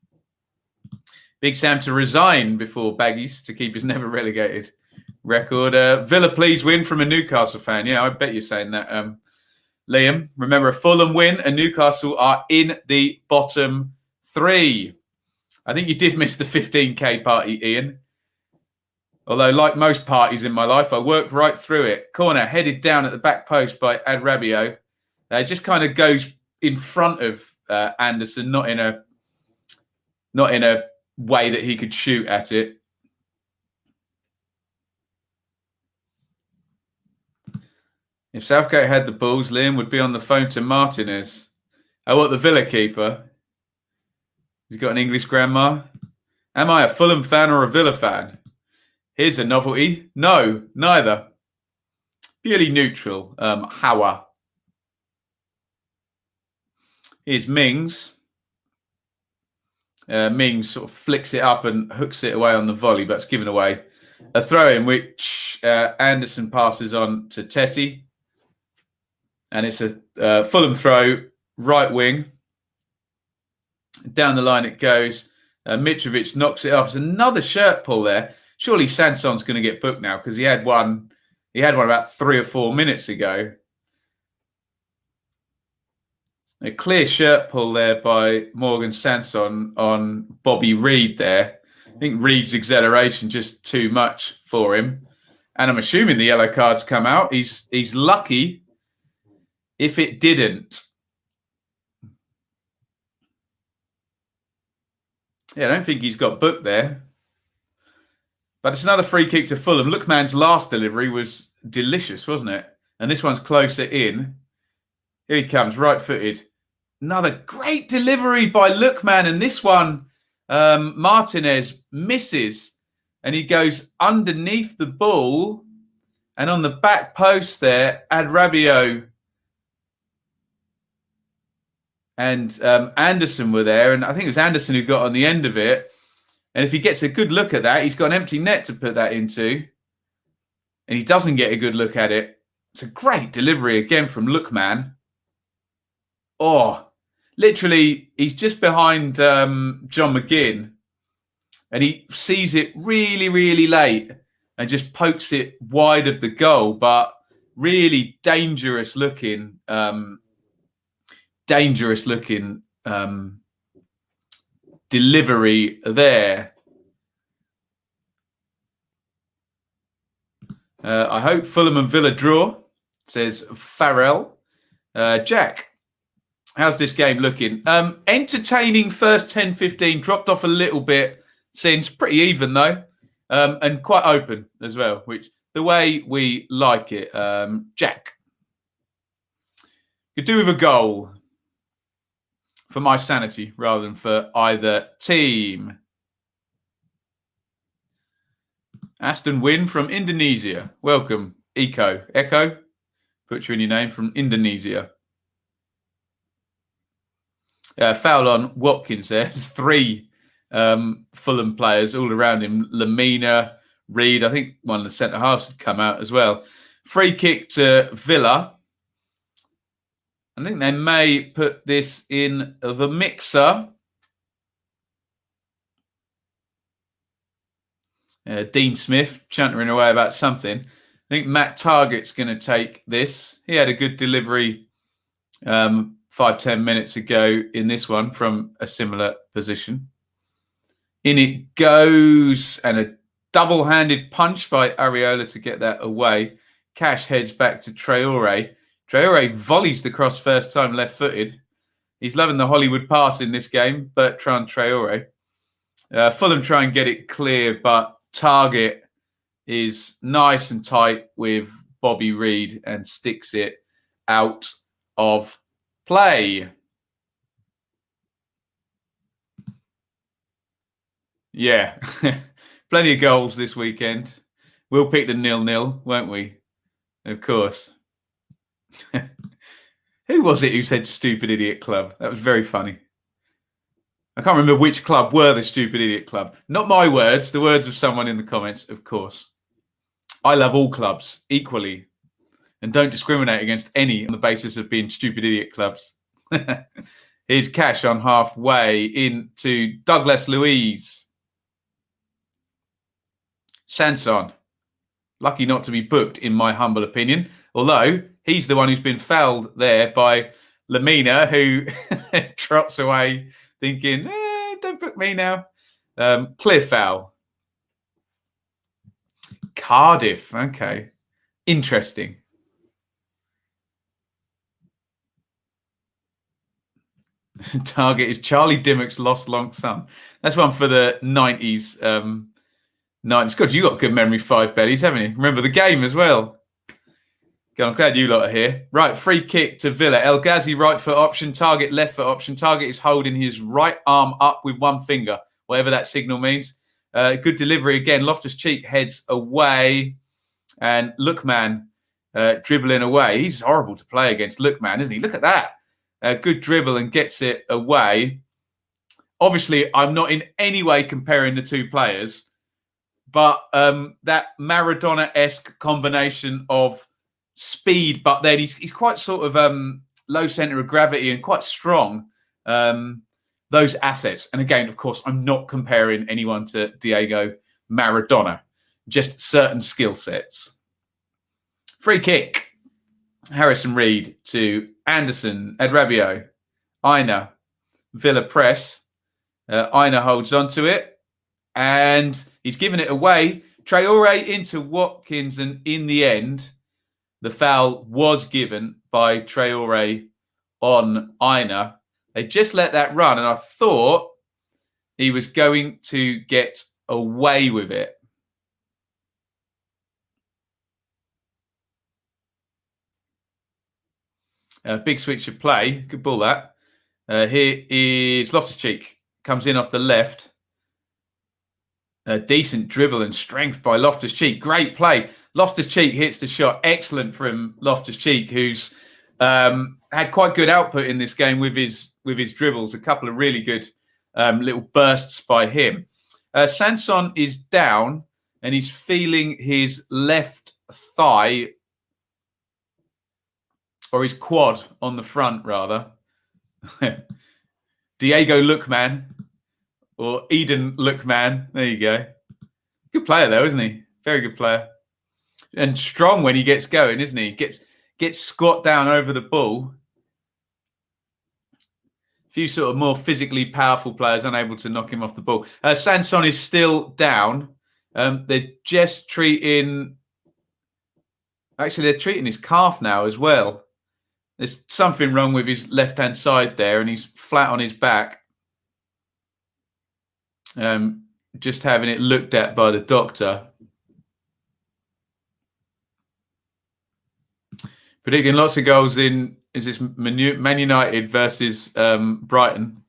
S1: Big Sam to resign before Baggies to keep his never relegated record. Villa, please win from a Newcastle fan. Yeah, I bet you're saying that, Liam. Remember, a Fulham win and Newcastle are in the bottom three. I think you did miss the 15k party, Iain. Although, like most parties in my life, I worked right through it. Corner headed down at the back post by Adrabio. Just kind of goes in front of Anderson, not in a way that he could shoot at it. If Southgate had the balls, Liam would be on the phone to Martinez. Oh, what, the Villa keeper? He's got an English grandma. Am I a Fulham fan or a Villa fan? Here's a novelty. No, neither. Purely neutral. Howa. Here's Mings. Mings sort of flicks it up and hooks it away on the volley, but it's given away. A throw in which Anderson passes on to Tetty. And it's a Fulham throw, right wing. Down the line it goes. Mitrovic knocks it off. There's another shirt pull there. Surely Sanson's going to get booked now because he had one about 3 or 4 minutes ago. A clear shirt pull there by Morgan Sanson on Bobby Reed there. I think Reed's acceleration just too much for him. And I'm assuming the yellow cards come out. He's lucky if it didn't. Yeah, I don't think he's got booked there. But it's another free kick to Fulham. Lookman's last delivery was delicious, wasn't it? And this one's closer in. Here he comes, right-footed. Another great delivery by Lookman. And this one, Martinez misses. And he goes underneath the ball. And on the back post there, Adrabio and Anderson were there. And I think it was Anderson who got on the end of it. And if he gets a good look at that, he's got an empty net to put that into. And he doesn't get a good look at it. It's a great delivery again from Lookman. Oh, literally, he's just behind John McGinn. And he sees it really, really late and just pokes it wide of the goal. But really dangerous looking delivery there. I hope Fulham and Villa draw, says Farrell. Jack, how's this game looking? Entertaining first 10-15, dropped off a little bit since, pretty even though, and quite open as well, which the way we like it. Jack, could do with a goal for my sanity rather than for either team. Aston win from Indonesia. Welcome, Echo. Put you in your name from Indonesia. Foul on Watkins there. 3 Fulham players all around him. Lamina, Reed. I think one of the centre halves had come out as well. Free kick to Villa. I think they may put this in the mixer. Dean Smith chantering away about something. I think Matt Targett's going to take this. He had a good delivery 5-10 minutes ago in this one from a similar position. In it goes, and a double-handed punch by Areola to get that away. Cash heads back to Traore. Traore volleys the cross first time left-footed. He's loving the Hollywood pass in this game, Bertrand Traore. Fulham try and get it clear, but Target is nice and tight with Bobby Reed and sticks it out of play. Yeah, plenty of goals this weekend. We'll pick the 0-0, won't we? Of course. Who was it who said stupid idiot club? That was very funny. I can't remember which club were the stupid idiot club. Not my words, the words of someone in the comments, of course. I love all clubs equally and don't discriminate against any on the basis of being stupid idiot clubs. Here's Cash on halfway into Douglas Luiz. Sanson. Lucky not to be booked, in my humble opinion. Although he's the one who's been fouled there by Lamina, who trots away thinking, don't book me now. Clear foul. Cardiff. Okay. Interesting. Target is Charlie Dimmock's lost long son. That's one for the 90s. 90s. God, you got good memory, 5 bellies, haven't you? Remember the game as well. God, I'm glad you lot are here. Right, free kick to Villa. El Ghazi right foot option, Target left foot option. Target is holding his right arm up with one finger, whatever that signal means. Good delivery again. Loftus-Cheek heads away. And Lookman dribbling away. He's horrible to play against, Lookman, isn't he? Look at that. Good dribble and gets it away. Obviously, I'm not in any way comparing the two players, but that Maradona-esque combination of speed, but then he's quite sort of low centre of gravity and quite strong. Those assets. And again, of course, I'm not comparing anyone to Diego Maradona, just certain skill sets. Free kick. Harrison Reed to Anderson, Adrabio, Iain, Villa press. Iain holds onto it and he's given it away. Traore into Watkins, and in the end, the foul was given by Traore on Iain. They just let that run, and I thought he was going to get away with it. Big switch of play. Good ball, that. Here is Loftus-Cheek. Comes in off the left. A decent dribble and strength by Loftus-Cheek. Great play. Loftus-Cheek hits the shot. Excellent from Loftus-Cheek, who's had quite good output in this game with his dribbles. A couple of really good little bursts by him. Sanson is down and he's feeling his left thigh, or his quad on the front, rather. Diego Lookman, or Eden Lookman. There you go. Good player, though, isn't he? Very good player. And strong when he gets going, isn't he? Gets squat down over the ball. A few sort of more physically powerful players unable to knock him off the ball. Sanson is still down. They're just treating... Actually, they're treating his calf now as well. There's something wrong with his left-hand side there, and he's flat on his back. Just having it looked at by the doctor. Predicting lots of goals in, is this Man United versus Brighton?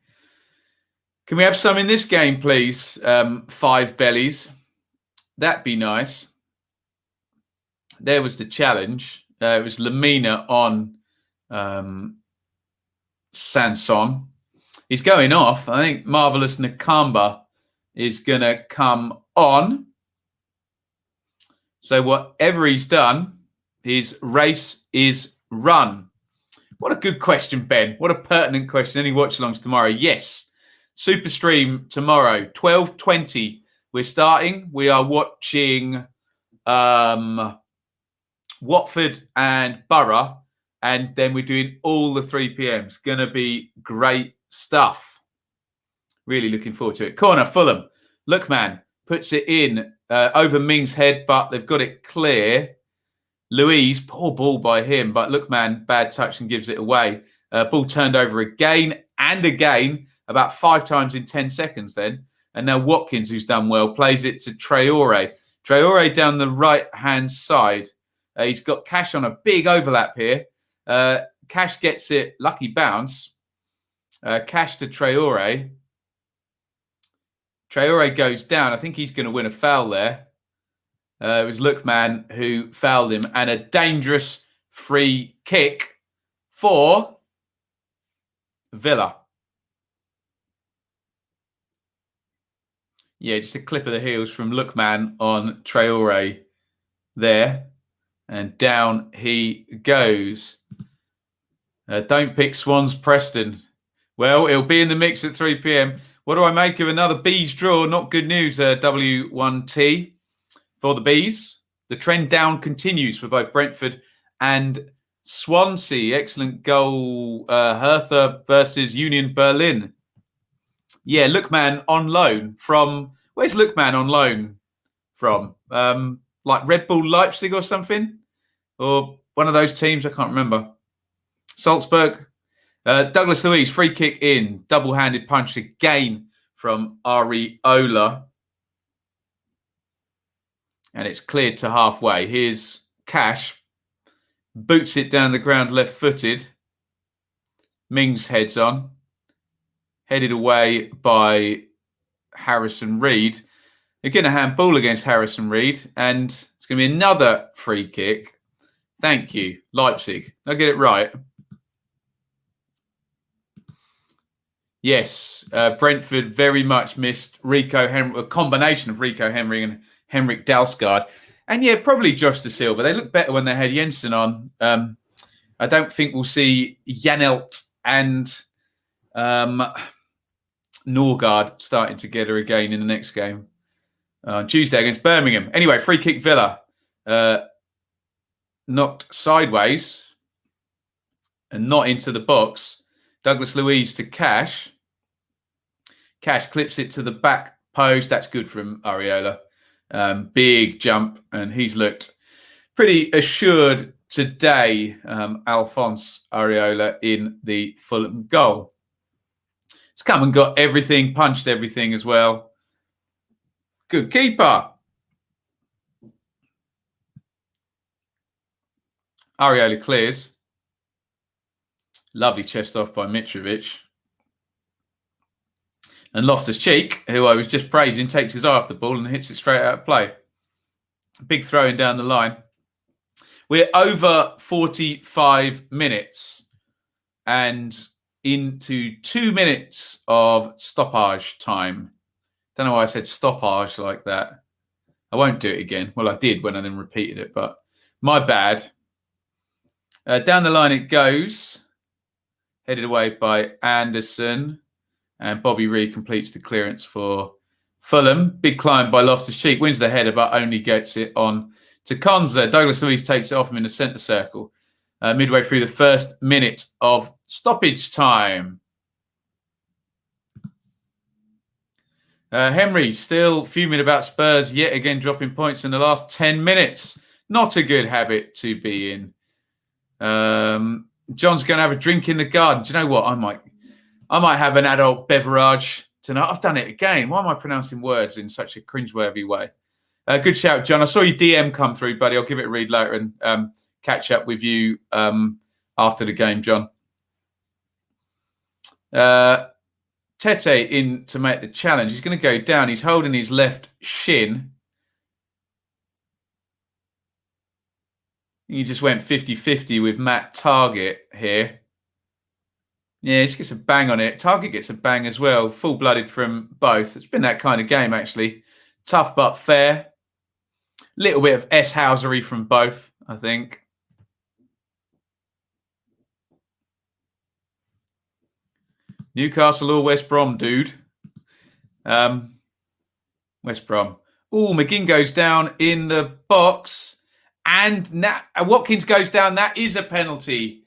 S1: Can we have some in this game, please? 5 bellies. That'd be nice. There was the challenge. It was Lamina on Sanson. He's going off. I think Marvelous Nakamba is going to come on. So whatever he's done, his race is run. What a good question, Ben. What a pertinent question. Any watch-alongs tomorrow? Yes. Super stream tomorrow, 12:20. We're starting. We are watching Watford and Borough, and then we're doing all the 3 p.m. It's going to be great stuff. Really looking forward to it. Corner, Fulham. Lookman puts it in over Ming's head, but they've got it clear. Louise, poor ball by him, but Lookman, bad touch and gives it away. Ball turned over again and again, about 5 times in 10 seconds then. And now Watkins, who's done well, plays it to Traore. Traore down the right-hand side. He's got Cash on a big overlap here. Cash gets it, lucky bounce. Cash to Traore. Traore goes down. I think he's going to win a foul there. It was Lookman who fouled him. And a dangerous free kick for Villa. Yeah, just a clip of the heels from Lookman on Traore there. And down he goes. Don't pick Swans, Preston. Well, it'll be in the mix at 3 p.m. What do I make of another Bees draw? Not good news, W1T for the Bees. The trend down continues for both Brentford and Swansea. Excellent goal, Hertha versus Union Berlin. Yeah, Lookman on loan from... Where's Lookman on loan from? Like Red Bull Leipzig or something? Or one of those teams, I can't remember. Salzburg. Douglas Luiz, free kick in. Double-handed punch again from Areola. And it's cleared to halfway. Here's Cash. Boots it down the ground left-footed. Mings heads on. Headed away by Harrison Reed. Again, a handball against Harrison Reed. And it's going to be another free kick. Thank you, Leipzig. Did I get it right? Yes, Brentford very much missed Rico Henry, a combination of Rico Henry and Henrik Dalsgaard. And yeah, probably Josh De Silva. They look better when they had Jensen on. I don't think we'll see Janelt and Norgard starting together again in the next game on Tuesday against Birmingham. Anyway, free kick Villa. Knocked sideways and not into the box. Douglas Luiz to Cash. Cash clips it to the back post. That's good from Areola. Big jump, and he's looked pretty assured today, Alphonse Areola in the Fulham goal. He's come and got everything, punched everything as well. Good keeper. Areola clears. Lovely chest off by Mitrovic. And Loftus-Cheek, who I was just praising, takes his eye off the ball and hits it straight out of play. Big throwing down the line. We're over 45 minutes and into 2 minutes of stoppage time. Don't know why I said stoppage like that. I won't do it again. Well, I did when I then repeated it, but my bad. Down the line it goes. Headed away by Anderson. And Bobby Reed completes the clearance for Fulham. Big climb by Loftus-Cheek. Wins the header, but only gets it on to Konza. Douglas Luiz takes it off him in the centre circle. Midway through the first minute of stoppage time. Henry still fuming about Spurs, yet again dropping points in the last 10 minutes. Not a good habit to be in. John's going to have a drink in the garden. Do you know what? I might have an adult beverage tonight. I've done it again. Why am I pronouncing words in such a cringeworthy way? Good shout, John. I saw your DM come through, buddy. I'll give it a read later and catch up with you after the game, John. Tete in to make the challenge. He's going to go down. He's holding his left shin. You just went 50-50 with Matt Target here. Yeah, he just gets a bang on it. Target gets a bang as well. Full-blooded from both. It's been that kind of game, actually. Tough but fair. Little bit of S-housery from both, I think. Newcastle or West Brom, dude. West Brom. Oh, McGinn goes down in the box. And Watkins goes down. That is a penalty.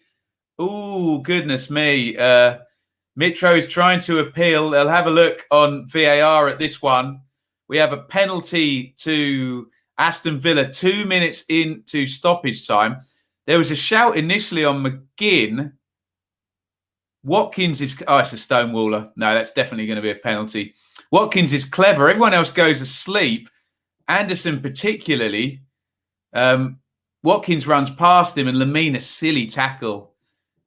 S1: Oh, goodness me. Mitro is trying to appeal. They'll have a look on VAR at this one. We have a penalty to Aston Villa 2 minutes into stoppage time. There was a shout initially on McGinn. Watkins is... Oh, it's a stonewaller. No, that's definitely going to be a penalty. Watkins is clever. Everyone else goes asleep. Anderson particularly. Watkins runs past him and Lamine a silly tackle.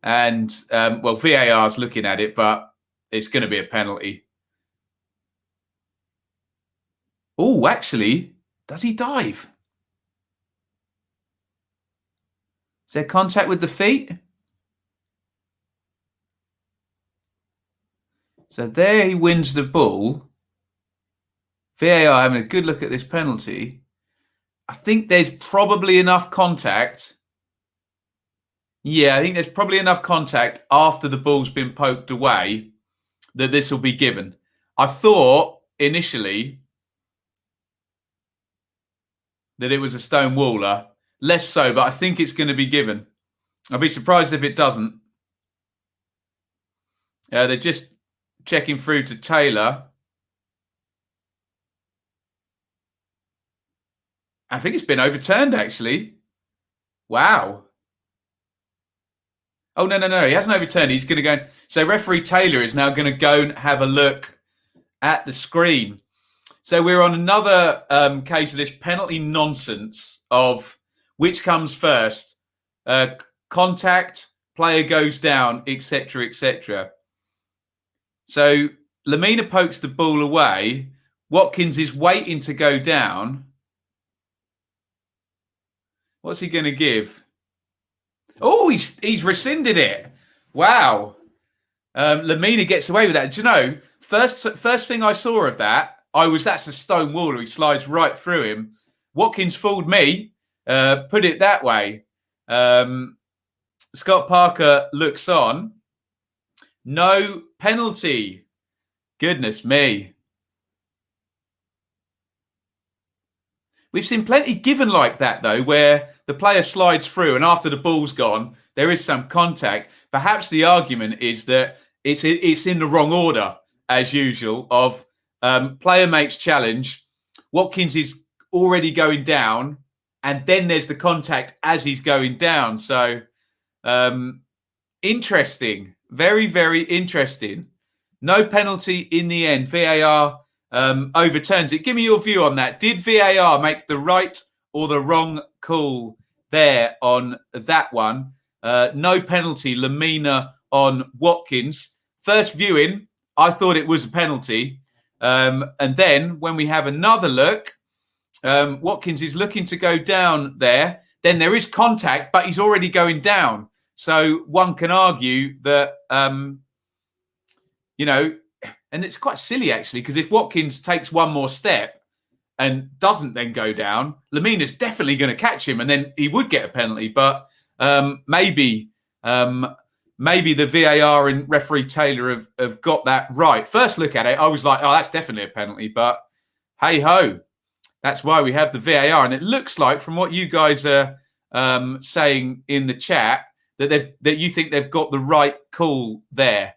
S1: And, well, VAR's looking at it, but it's going to be a penalty. Oh, actually, does he dive? Is there contact with the feet? So there he wins the ball. VAR having a good look at this penalty. I think there's probably enough contact. Yeah, I think there's probably enough contact after the ball's been poked away that this will be given. I thought initially that it was a stonewaller. Less so, but I think it's going to be given. I'll be surprised if it doesn't. They're just checking through to Taylor. I think it's been overturned, actually. Wow. Oh, no. He hasn't overturned. He's going to go. So referee Taylor is now going to go and have a look at the screen. So we're on another case of this penalty nonsense of which comes first. Contact, player goes down, etc., etc. So Lamina pokes the ball away. Watkins is waiting to go down. What's he going to give? Oh, he's rescinded it. Wow. Lamina gets away with that. Do you know, first thing I saw of that, that's a stone waller. He slides right through him. Watkins fooled me. Put it that way. Scott Parker looks on. No penalty. Goodness me. We've seen plenty given like that, though, where the player slides through and after the ball's gone, there is some contact. Perhaps the argument is that it's in the wrong order, as usual, of player makes challenge. Watkins is already going down, and then there's the contact as he's going down. So, interesting. Very, very interesting. No penalty in the end. VAR overturns it. Give me your view on that. Did VAR make the right or the wrong call there on that one? No penalty, Lamina on Watkins. First viewing, I thought it was a penalty. And then when we have another look, Watkins is looking to go down there. Then there is contact, but he's already going down. So one can argue that, and it's quite silly, actually, because if Watkins takes one more step and doesn't then go down, Lamina's definitely going to catch him and then he would get a penalty. But maybe the VAR and referee Taylor have got that right. First look at it, I was like, oh, that's definitely a penalty. But hey-ho, that's why we have the VAR. And it looks like, from what you guys are saying in the chat, that you think they've got the right call there.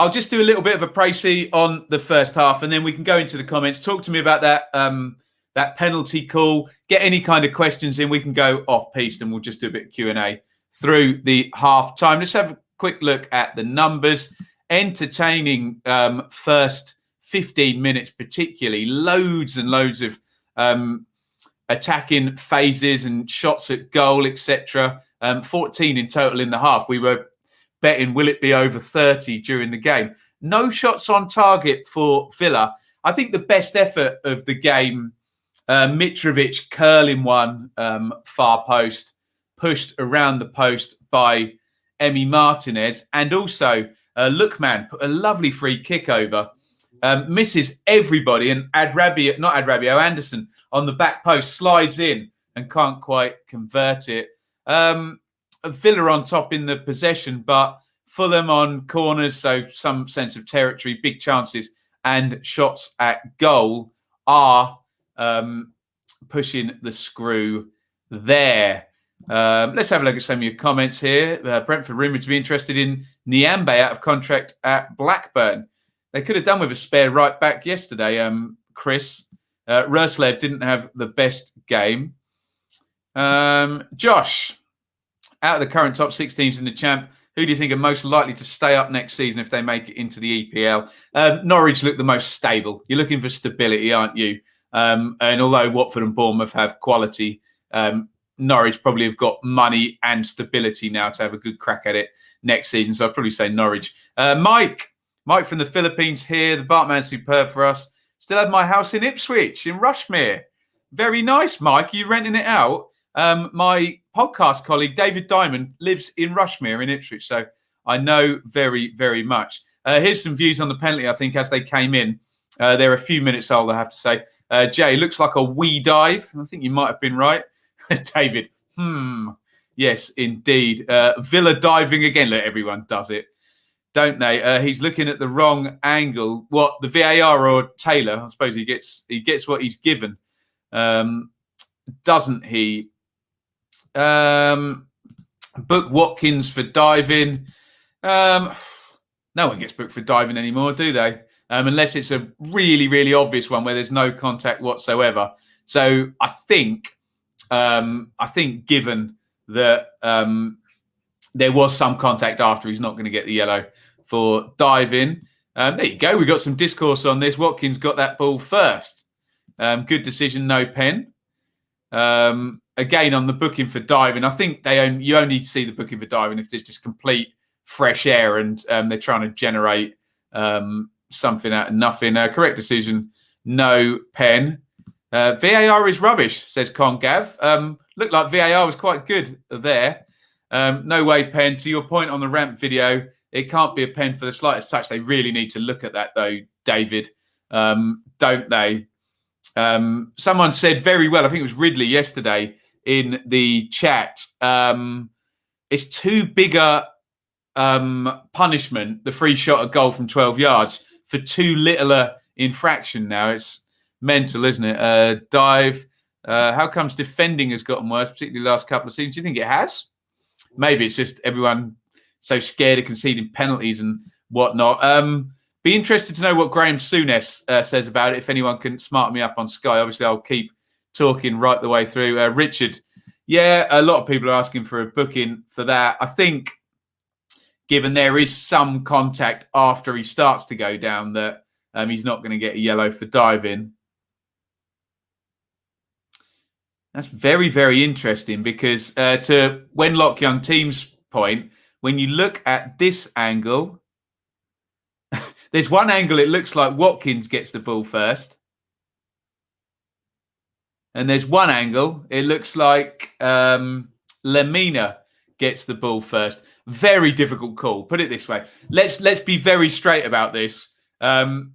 S1: I'll just do a little bit of a précis on the first half, and then we can go into the comments. Talk to me about that penalty call. Get any kind of questions in. We can go off-piste, and we'll just do a bit of Q&A through the half time. Let's have a quick look at the numbers. Entertaining first 15 minutes, particularly. Loads and loads of attacking phases and shots at goal, etc. 14 in total in the half. We were betting, will it be over 30 during the game? No shots on target for Villa. I think the best effort of the game Mitrovic curling one far post, pushed around the post by Emi Martinez. And also Lookman put a lovely free kick over. Misses everybody. And Anderson on the back post slides in and can't quite convert it. Villa on top in the possession, but Fulham on corners, so some sense of territory, big chances, and shots at goal are pushing the screw there. Let's have a look at some of your comments here. Brentford rumoured to be interested in Nyambe out of contract at Blackburn. They could have done with a spare right back yesterday, Chris. Ruslev didn't have the best game. Josh, out of the current top 6 teams in the Champ, who do you think are most likely to stay up next season if they make it into the EPL? Norwich look the most stable. You're looking for stability, aren't you? And although Watford and Bournemouth have quality, Norwich probably have got money and stability now to have a good crack at it next season. So I'd probably say Norwich. Mike from the Philippines here. The Bartman's superb for us. Still have my house in Ipswich, in Rushmere. Very nice, Mike. Are you renting it out? My podcast colleague, David Diamond, lives in Rushmere in Ipswich. So I know very, very much. Here's some views on the penalty, I think, as they came in. They're a few minutes old, I have to say. Jay, looks like a wee dive. I think you might have been right. David, yes, indeed. Villa diving again. Look, everyone does it, don't they? He's looking at the wrong angle. What, the VAR or Taylor? I suppose he gets what he's given, doesn't he? Book Watkins for diving. No one gets booked for diving anymore, do they? Unless it's a really, really obvious one where there's no contact whatsoever. So I think given that there was some contact after, he's not going to get the yellow for diving. There you go. We got some discourse on this. Watkins got that ball first. Good decision, no pen. Again, on the booking for diving, I think you only see the booking for diving if there's just complete fresh air and they're trying to generate something out of nothing. Correct decision, no pen. VAR is rubbish, says Congav. Looked like VAR was quite good there. No way pen. To your point on the ramp video, it can't be a pen for the slightest touch. They really need to look at that though, David, don't they? Someone said very well, I think it was Ridley yesterday in the chat, it's too big a punishment, the free shot at goal from 12 yards, for too little a infraction now. It's mental, isn't it? Dive. How comes defending has gotten worse, particularly the last couple of seasons? Do you think it has? Maybe it's just everyone so scared of conceding penalties and whatnot. Be interested to know what Graham Souness says about it, if anyone can smart me up on Sky. Obviously, I'll keep talking right the way through. Richard, yeah, a lot of people are asking for a booking for that. I think, given there is some contact after he starts to go down, that he's not going to get a yellow for diving. That's very, very interesting because to Wenlock Young Team's point, when you look at this angle, there's one angle it looks like Watkins gets the ball first. And there's one angle it looks like Lemina gets the ball first. Very difficult call. Put it this way. Let's be very straight about this. When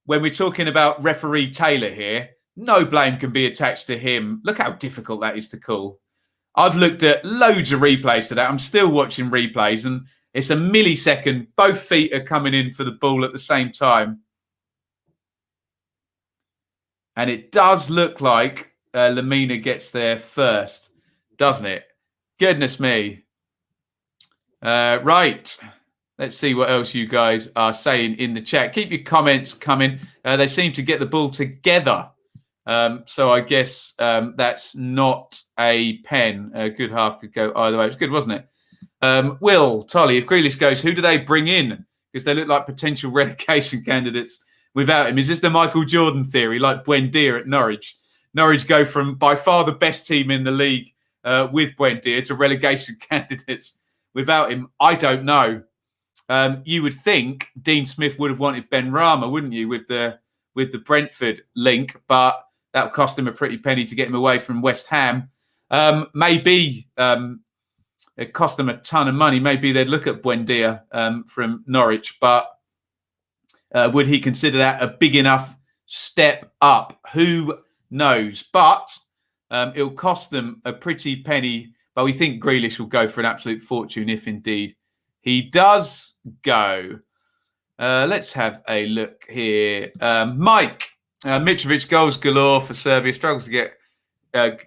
S1: we're talking about referee Taylor here, no blame can be attached to him. Look how difficult that is to call. I've looked at loads of replays to that. I'm still watching replays and it's a millisecond. Both feet are coming in for the ball at the same time. And it does look like Lemina gets there first, doesn't it? Goodness me. Right. Let's see what else you guys are saying in the chat. Keep your comments coming. They seem to get the ball together. So I guess that's not a pen. A good half could go either way. It was good, wasn't it? Will, Tolly, if Grealish goes, who do they bring in? Because they look like potential relegation candidates without him. Is this the Michael Jordan theory, like Buendia at Norwich? Norwich go from by far the best team in the league with Buendia to relegation candidates without him. I don't know. You would think Dean Smith would have wanted Ben Rama, wouldn't you, with the Brentford link? But that'll cost him a pretty penny to get him away from West Ham. Maybe it cost them a ton of money. Maybe they'd look at Buendia from Norwich, but would he consider that a big enough step up? Who knows? But it'll cost them a pretty penny. But we think Grealish will go for an absolute fortune if indeed he does go. Let's have a look here. Mike, Mitrovic goals galore for Serbia. Struggles to get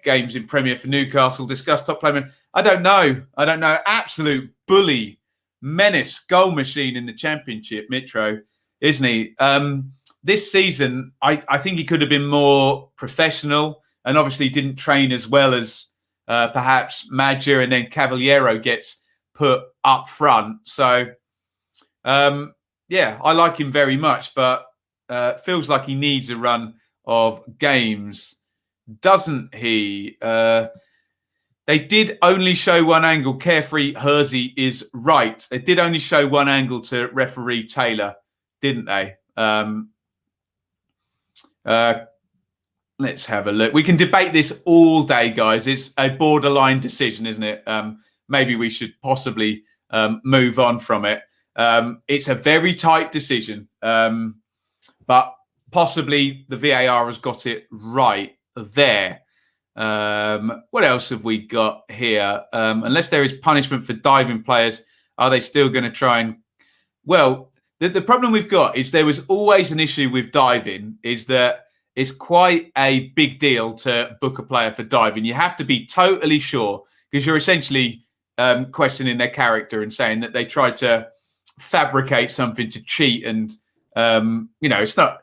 S1: games in Premier for Newcastle. Discuss top playman. I don't know. Absolute bully, menace, goal machine in the Championship, Mitro, isn't he? This season, I think he could have been more professional and obviously didn't train as well as perhaps Madger, and then Cavaliero gets put up front. So, yeah, I like him very much, but feels like he needs a run of games, doesn't he? They did only show one angle. Carefree Hersey is right. They did only show one angle to referee Taylor, didn't they? Let's have a look. We can debate this all day, guys. It's a borderline decision, isn't it? Maybe we should possibly move on from it. It's a very tight decision, but possibly the VAR has got it right there. What else have we got here? Unless there is punishment for diving players, are they still going to try and... Well, the problem we've got is there was always an issue with diving, is that it's quite a big deal to book a player for diving. You have to be totally sure, because you're essentially questioning their character and saying that they tried to fabricate something to cheat, and it's not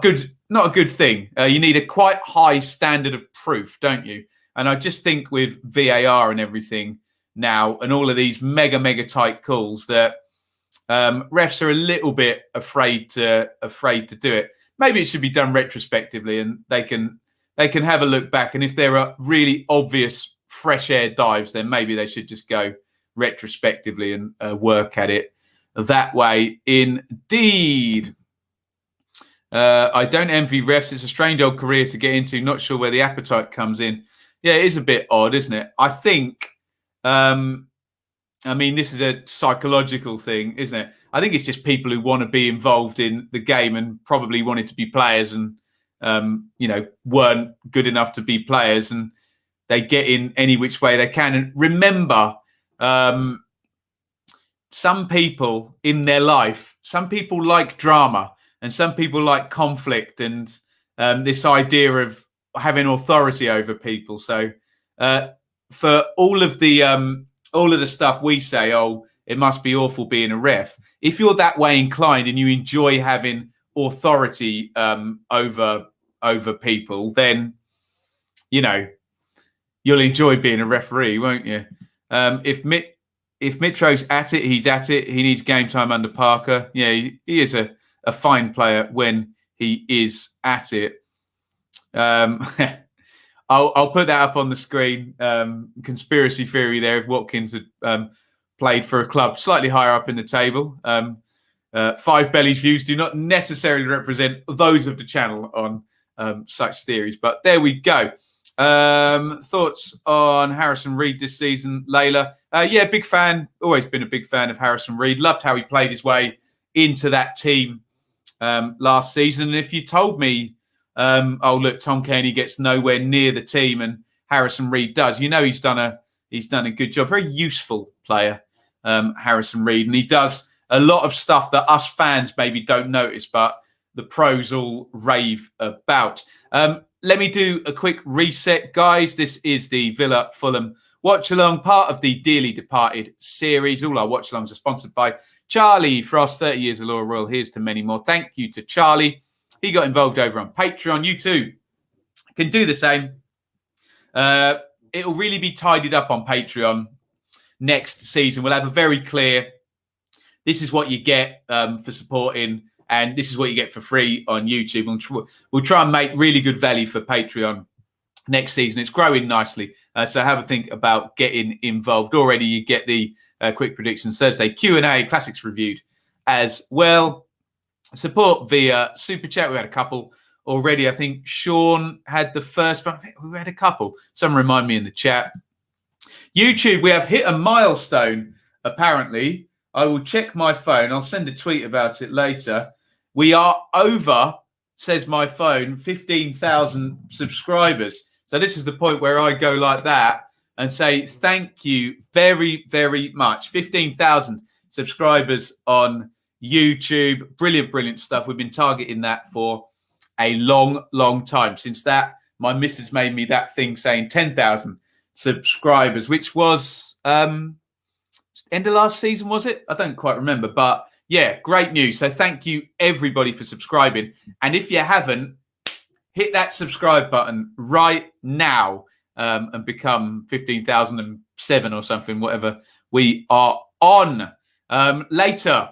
S1: good. Not a good thing. You need a quite high standard of proof, don't you? And I just think with VAR and everything now, and all of these mega tight calls, that refs are a little bit afraid to do it. Maybe it should be done retrospectively, and they can have a look back. And if there are really obvious fresh air dives, then maybe they should just go retrospectively and work at it that way. Indeed. I don't envy refs. It's a strange old career to get into. Not sure where the appetite comes in. Yeah, it is a bit odd, isn't it? I think, this is a psychological thing, isn't it? I think it's just people who want to be involved in the game and probably wanted to be players and, weren't good enough to be players, and they get in any which way they can. And remember, some people in their life, some people like drama, and some people like conflict and this idea of having authority over people. So for all of the stuff we say, oh, it must be awful being a ref. If you're that way inclined and you enjoy having authority over people, then, you'll enjoy being a referee, won't you? If Mitro's at it, he's at it. He needs game time under Parker. Yeah, he is a fine player when he is at it. I'll put that up on the screen. Conspiracy theory there. If Watkins had played for a club slightly higher up in the table. Five Bellies views do not necessarily represent those of the channel on such theories. But there we go. Thoughts on Harrison Reed this season, Layla? Yeah, big fan. Always been a big fan of Harrison Reed. Loved how he played his way into that team last season. And if you told me, look, Tom Cairney gets nowhere near the team and Harrison Reed does, he's done a good job. Very useful player, Harrison Reed, and he does a lot of stuff that us fans maybe don't notice, but the pros all rave about. Let me do a quick reset, guys. This is the Villa Fulham watch along, part of the Dearly Departed series. All our watch alongs are sponsored by Charlie Frost, 30 years of Laura Royal. Here's to many more. Thank you to Charlie. He got involved over on Patreon. You too can do the same. It'll really be tidied up on Patreon next season. We'll have a very clear, this is what you get for supporting, and this is what you get for free on YouTube. We'll try and make really good value for Patreon next season. It's growing nicely. So have a think about getting involved. Already you get the Quick Predictions Thursday Q&A, classics reviewed as well. Support via Super Chat. We had a couple already. I think Sean had the first one. We had a couple. Someone remind me in the chat. YouTube, we have hit a milestone, apparently. I will check my phone. I'll send a tweet about it later. We are over, says my phone, 15,000 subscribers. So this is the point where I go like that and say thank you very, very much. 15,000 subscribers on YouTube. Brilliant, brilliant stuff. We've been targeting that for a long, long time. Since that, my missus made me that thing saying 10,000 subscribers, which was end of last season, was it? I don't quite remember. But yeah, great news. So thank you, everybody, for subscribing. And if you haven't, hit that subscribe button right now and become 15,007 or something, whatever we are on. Later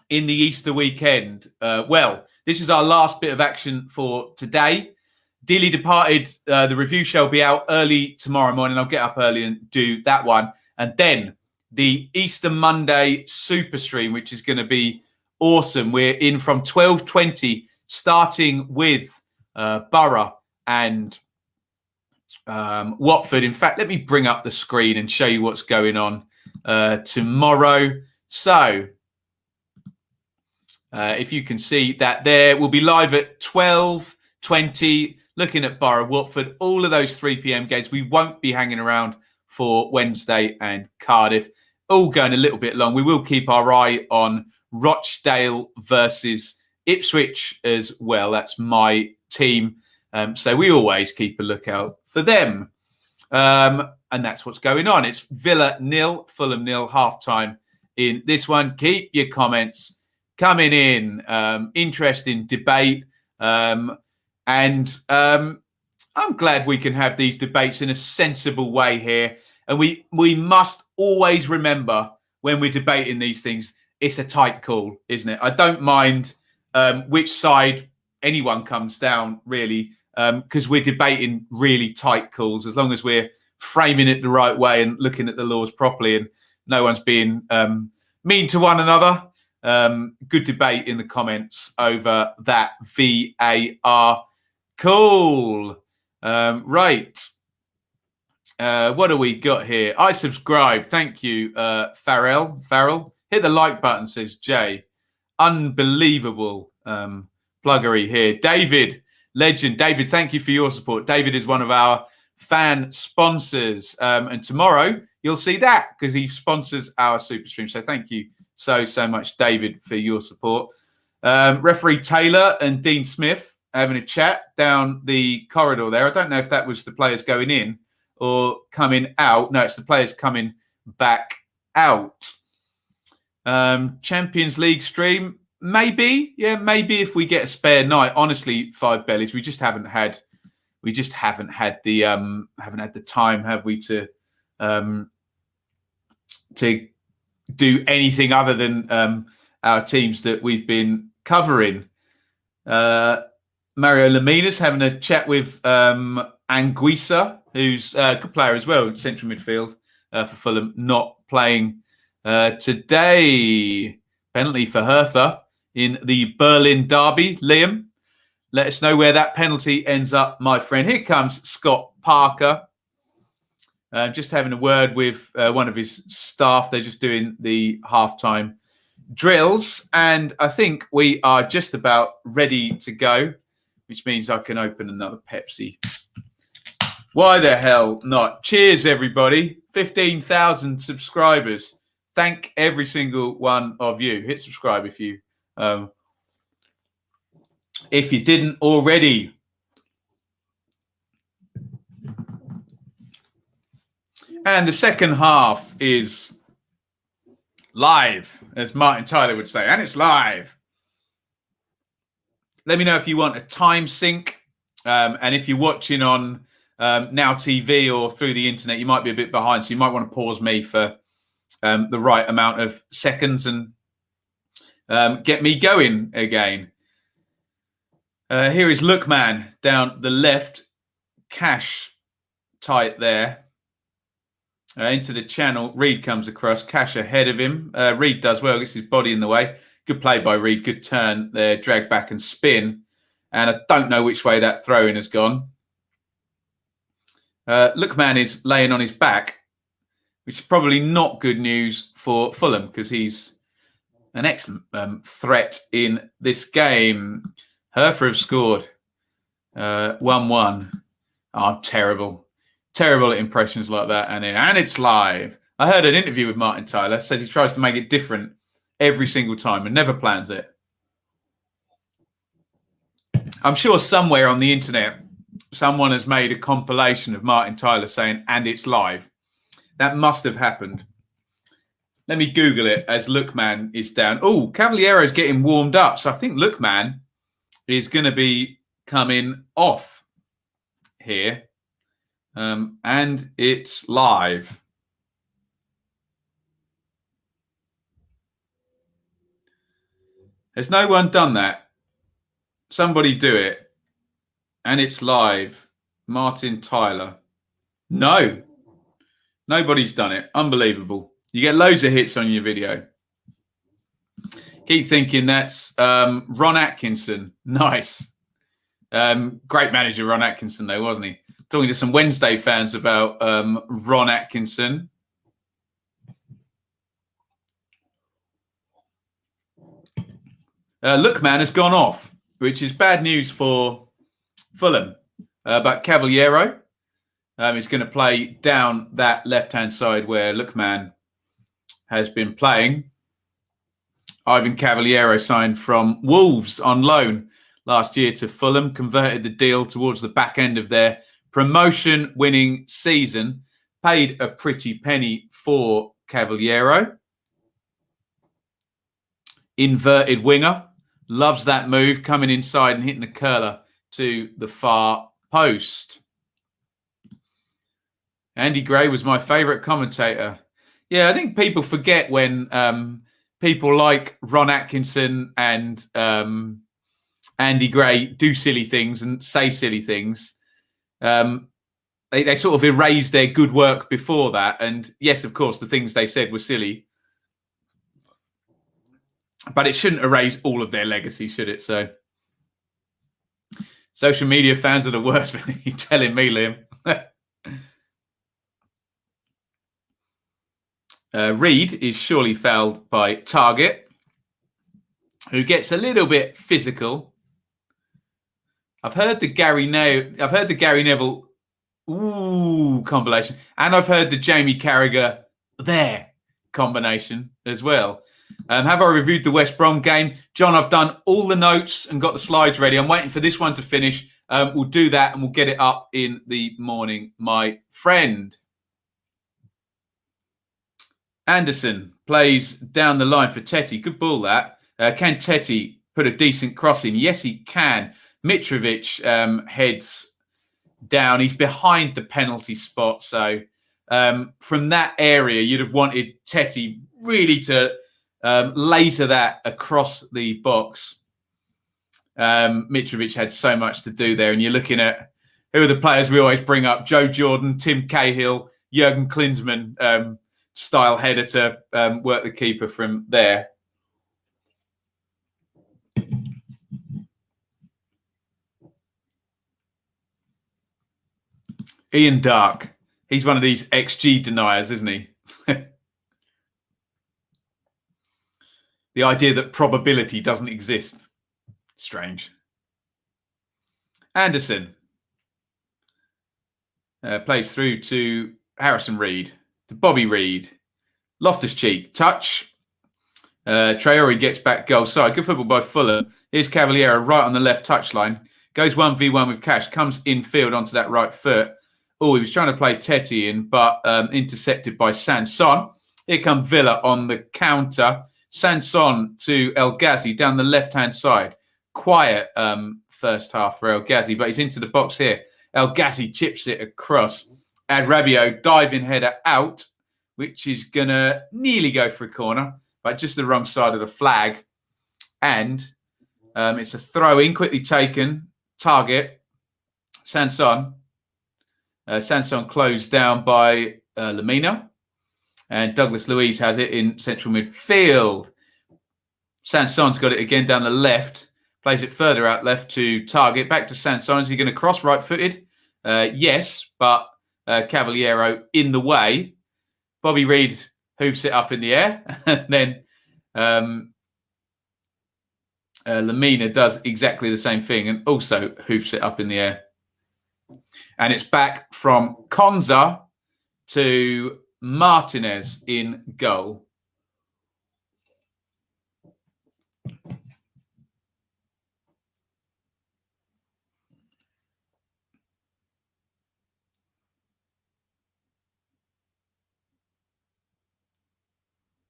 S1: in the Easter weekend, this is our last bit of action for today. Dearly Departed, the review shall be out early tomorrow morning. I'll get up early and do that one. And then the Easter Monday super stream, which is going to be awesome. We're in from 12:20, starting with Borough and Watford. In fact, let me bring up the screen and show you what's going on tomorrow. So if you can see that there, we'll be live at 12:20, looking at Borough, Watford, all of those 3 p.m. games. We won't be hanging around for Wednesday and Cardiff. All going a little bit long. We will keep our eye on Rochdale versus Ipswich as well. That's my team. So we always keep a lookout for them. And that's what's going on. It's Villa 0, Fulham 0, half-time in this one. Keep your comments coming in. Interesting debate. And I'm glad we can have these debates in a sensible way here. And we must always remember when we're debating these things, it's a tight call, isn't it? I don't mind which side anyone comes down, really, because we're debating really tight calls, as long as we're framing it the right way and looking at the laws properly and no one's being mean to one another. Good debate in the comments over that VAR call. Right. What do we got here? I subscribe. Thank you, Farrell. Hit the like button, says Jay. Unbelievable pluggery here. David, legend. David, thank you for your support. David is one of our fan sponsors. And tomorrow you'll see that because he sponsors our super stream. So thank you so much, David, for your support. Referee Taylor and Dean Smith having a chat down the corridor there. I don't know if that was the players going in or coming out. No, it's the players coming back out. Champions League stream, maybe. Yeah, maybe if we get a spare night. Honestly, Five Bellies, we just haven't had the time, have we, to do anything other than our teams that we've been covering. Mario Lamina's having a chat with Anguissa, who's a good player as well, central midfield for Fulham, not playing today. Penalty for Hertha in the Berlin derby. Liam, let us know where that penalty ends up, my friend. Here comes Scott Parker. Just having a word with one of his staff. They're just doing the halftime drills. And I think we are just about ready to go, which means I can open another Pepsi. Why the hell not? Cheers, everybody. 15,000 subscribers. Thank every single one of you. Hit subscribe if you didn't already. And the second half is live, as Martin Tyler would say, and it's live. Let me know if you want a time sync, and if you're watching on Now TV or through the internet, you might be a bit behind, so you might want to pause me for the right amount of seconds and get me going again. Here is Lookman down the left, Cash tight there. Into the channel, Reed comes across, Cash ahead of him. Reed does well, gets his body in the way. Good play by Reed, good turn there, drag back and spin. And I don't know which way that throw-in has gone. Lookman is laying on his back, which is probably not good news for Fulham because he's an excellent threat in this game. Herfer have scored 1-1. Oh, terrible. Terrible at impressions like that. And it's live. I heard an interview with Martin Tyler. Says he tries to make it different every single time and never plans it. I'm sure somewhere on the internet, someone has made a compilation of Martin Tyler saying, and it's live. That must have happened. Let me Google it as Lookman is down. Oh, Cavaliero's getting warmed up. So I think Lookman is going to be coming off here. And it's live. Has no one done that? Somebody do it. And it's live. Martin Tyler. No. Nobody's done it. Unbelievable. You get loads of hits on your video. Keep thinking that's Ron Atkinson. Nice. Great manager, Ron Atkinson, though, wasn't he? Talking to some Wednesday fans about Ron Atkinson. Lookman has gone off, which is bad news for Fulham. But Cavaliero is going to play down that left-hand side where Lookman has been playing. Ivan Cavaliero signed from Wolves on loan last year to Fulham, converted the deal towards the back end of their promotion-winning season, paid a pretty penny for Cavaliero. Inverted winger. Loves that move, coming inside and hitting the curler to the far post. Andy Gray was my favourite commentator. Yeah, I think people forget when people like Ron Atkinson and Andy Gray do silly things and say silly things. They sort of erase their good work before that. And yes, of course, the things they said were silly. But it shouldn't erase all of their legacy, should it? So, social media fans are the worst. You're telling me, Liam. Reed is surely fouled by Target, who gets a little bit physical. I've heard the Gary Neville combination, and I've heard the Jamie Carragher combination as well. Have I reviewed the West Brom game? John, I've done all the notes and got the slides ready. I'm waiting for this one to finish. We'll do that and we'll get it up in the morning, my friend. Anderson plays down the line for Tetty. Good ball, that. Can Tetty put a decent cross in? Yes, he can. Mitrovic heads down. He's behind the penalty spot. So from that area, you'd have wanted Tetty really to laser that across the box. Mitrovic had so much to do there. And you're looking at who are the players we always bring up. Joe Jordan, Tim Cahill, Jurgen Klinsmann style header to work the keeper from there. Ian Dark. He's one of these XG deniers, isn't he? The idea that probability doesn't exist. Strange. Anderson plays through to Harrison Reed, to Bobby Reed. Loftus-Cheek, touch. Traore gets back goal side. Good football by Fulham. Here's Cavaliero right on the left touchline. Goes 1v1 with Cash. Comes infield onto that right foot. Oh, he was trying to play Tetty in, but intercepted by Sanson. Here comes Villa on the counter. Sanson to El Ghazi down the left-hand side. Quiet first half for El Ghazi, but he's into the box here. El Ghazi chips it across. And Rabiot diving header out, which is going to nearly go for a corner, but just the wrong side of the flag. And it's a throw-in, quickly taken. Target. Sanson. Sanson closed down by Lamina. And Douglas Luiz has it in central midfield. Sanson's got it again down the left. Plays it further out left to Target. Back to Saxon. Is he going to cross right-footed? Yes, but Cavaliero in the way. Bobby Reid hoofs it up in the air. And then Lamina does exactly the same thing and also hoofs it up in the air. And it's back from Konza to Martinez in goal.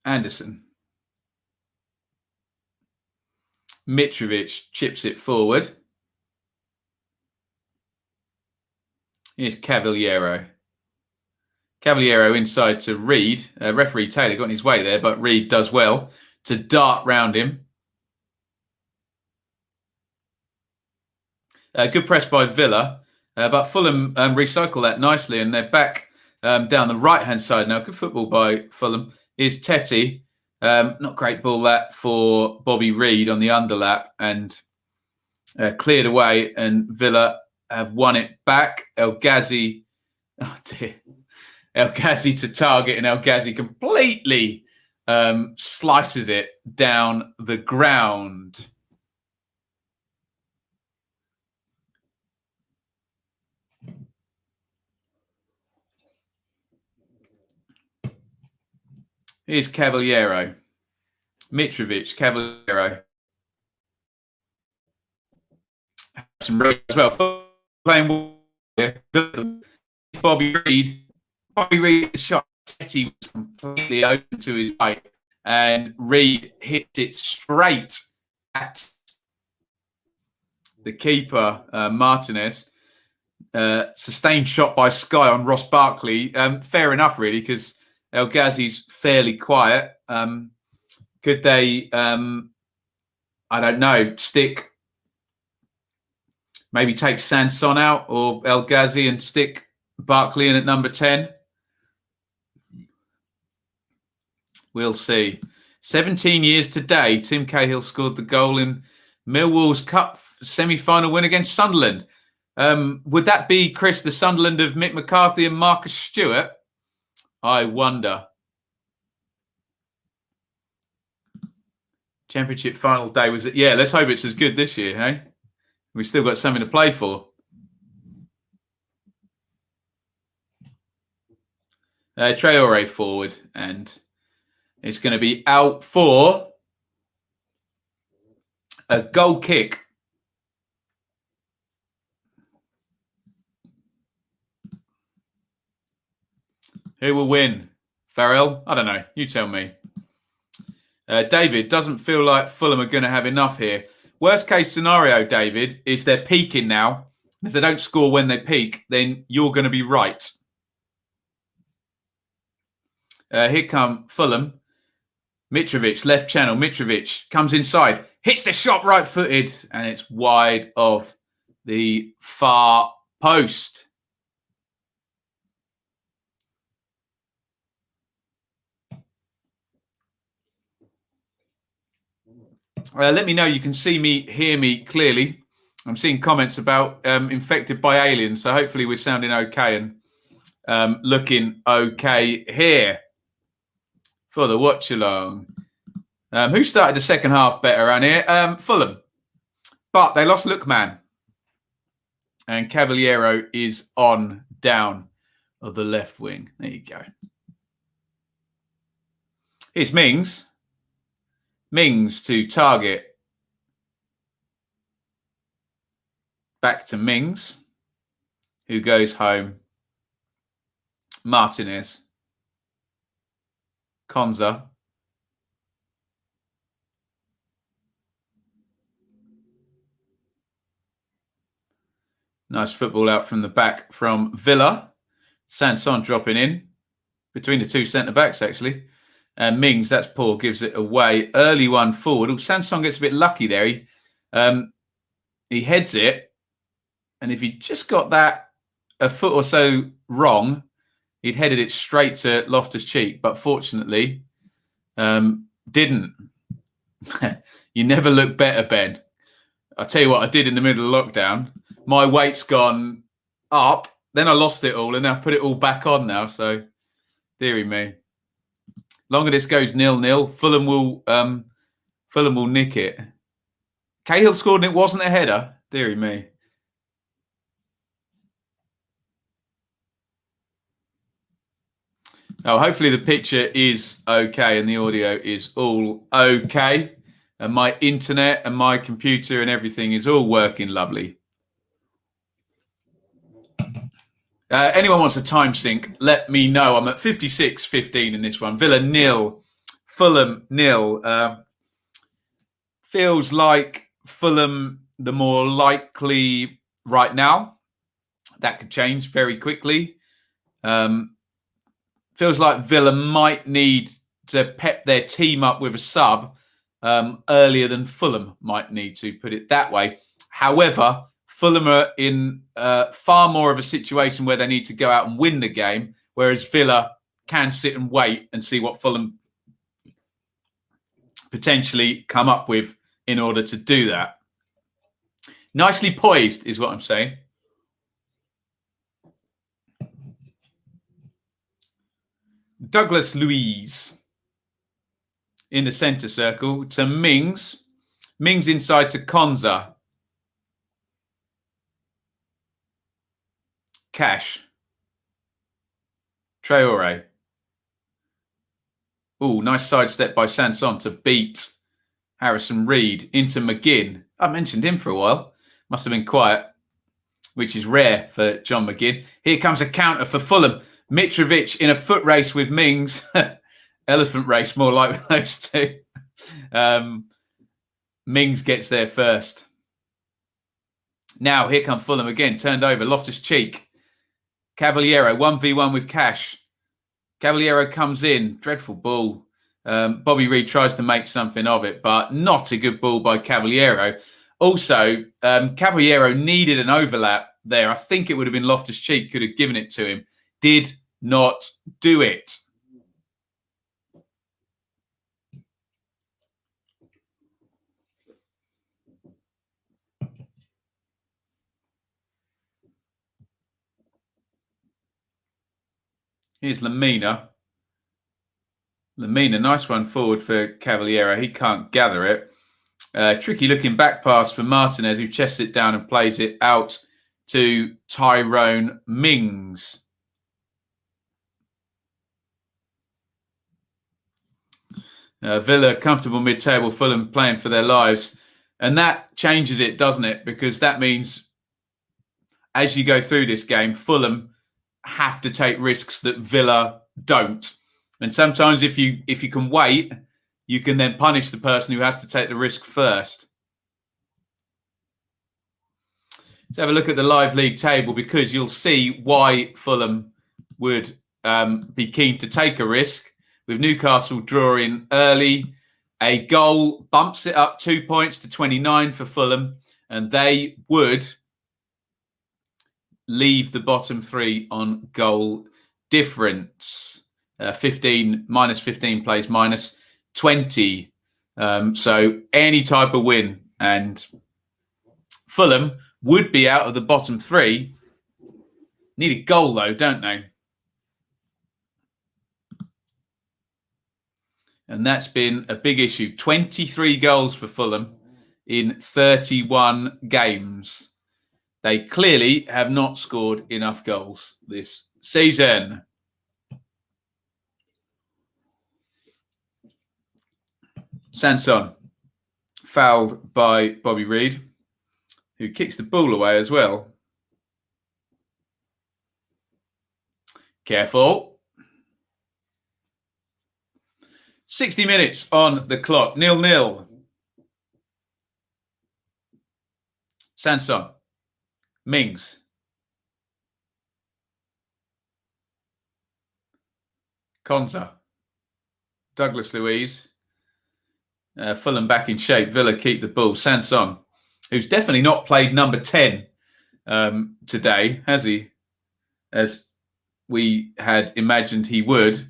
S1: Anderson. Mitrovic chips it forward. Here's Cavaliero. Cavaliero inside to Reed. Referee Taylor got in his way there, but Reed does well to dart round him. Good press by Villa, but Fulham recycle that nicely, and they're back down the right-hand side now. Good football by Fulham. Here's Tetty. Not great ball that for Bobby Reid on the underlap, and cleared away, and Villa have won it back. El Ghazi, oh dear. El Ghazi to Target, and El Ghazi completely slices it down the ground. Here's Cavaliero. Mitrovic, Cavaliero. Some as well. Playing Bobby Reid. Bobby Reid shot. He was completely open to his right, and Reid hit it straight at the keeper, Martinez. Sustained shot by Sky on Ross Barkley. Fair enough, really, because El Ghazi's fairly quiet. Could they, I don't know, maybe take Sanson out or El Ghazi and stick Barkley in at number 10? We'll see. 17 years today, Tim Cahill scored the goal in Millwall's Cup semi-final win against Sunderland. Would that be, Chris, the Sunderland of Mick McCarthy and Marcus Stewart? I wonder. Championship final day was it? Yeah, let's hope it's as good this year, hey? We've still got something to play for. Traore forward, and it's going to be out for a goal kick. Who will win? Farrell? I don't know. You tell me. David, doesn't feel like Fulham are going to have enough here. Worst case scenario, David, is they're peaking now. If they don't score when they peak, then you're going to be right. Here come Fulham. Mitrovic, left channel. Mitrovic comes inside. Hits the shot right-footed. And it's wide of the far post. Let me know you can see me, hear me clearly. I'm seeing comments about infected by aliens, so hopefully we're sounding okay and looking okay here for the watch along. Who started the second half better around here? Fulham, but they lost Lookman, and Cavaliero is on down of the left wing. There you go. Here's Mings. Mings to Target. Back to Mings, who goes home. Martinez. Konza. Nice football out from the back from Villa. Sanson dropping in between the two centre-backs, actually. And Mings, that's poor, gives it away. Early one forward. Oh, Sanson gets a bit lucky there. He heads it. And if he just got that a foot or so wrong, he'd headed it straight to Loftus-Cheek. But fortunately, didn't. You never look better, Ben. I'll tell you what I did in the middle of lockdown. My weight's gone up. Then I lost it all, and I put it all back on now. So, dearie me. Longer this goes 0-0, Fulham will nick it. Cahill scored and it wasn't a header. Dearie me. Oh, hopefully the picture is okay and the audio is all okay. And my internet and my computer and everything is all working lovely. Anyone wants a time sync, let me know. I'm at 56-15 in this one. Villa 0, Fulham 0. Feels like Fulham the more likely right now. That could change very quickly. Feels like Villa might need to pep their team up with a sub earlier than Fulham might need to, put it that way. However, Fulham are in far more of a situation where they need to go out and win the game, whereas Villa can sit and wait and see what Fulham potentially come up with in order to do that. Nicely poised is what I'm saying. Douglas Luiz in the centre circle to Mings. Mings inside to Konza. Cash. Traore. Oh, nice sidestep by Sanson to beat Harrison Reed into McGinn. I mentioned him for a while. Must have been quiet, which is rare for John McGinn. Here comes a counter for Fulham. Mitrovic in a foot race with Mings. Elephant race, more like those two. Mings gets there first. Now, here come Fulham again. Turned over. Loftus-Cheek. Cavaliero, 1v1 with Cash. Cavaliero comes in. Dreadful ball. Bobby Reed tries to make something of it, but not a good ball by Cavaliero. Also, Cavaliero needed an overlap there. I think it would have been Loftus-Cheek could have given it to him. Did not do it. Here's Lamina. Lamina, nice one forward for Cavaliero. He can't gather it. Tricky looking back pass for Martinez, who chests it down and plays it out to Tyrone Mings. Villa, comfortable mid-table, Fulham playing for their lives. And that changes it, doesn't it? Because that means as you go through this game, Fulham have to take risks that Villa don't. And sometimes if you can wait, you can then punish the person who has to take the risk first. Let's have a look at the live league table, because you'll see why Fulham would be keen to take a risk. With Newcastle drawing early, a goal bumps it up 2 points to 29 for Fulham, and they would leave the bottom three on goal difference. 15 minus 15 plays minus 20. So any type of win, and Fulham would be out of the bottom three. Need a goal though, don't they? And that's been a big issue. 23 goals for Fulham in 31 games. They clearly have not scored enough goals this season. Sanson, fouled by Bobby Reed, who kicks the ball away as well. Careful. 60 minutes on the clock. 0-0. Sanson. Mings. Konza. Douglas Luiz. Fulham back in shape. Villa keep the ball. Sanson, who's definitely not played number 10 today, has he? As we had imagined he would.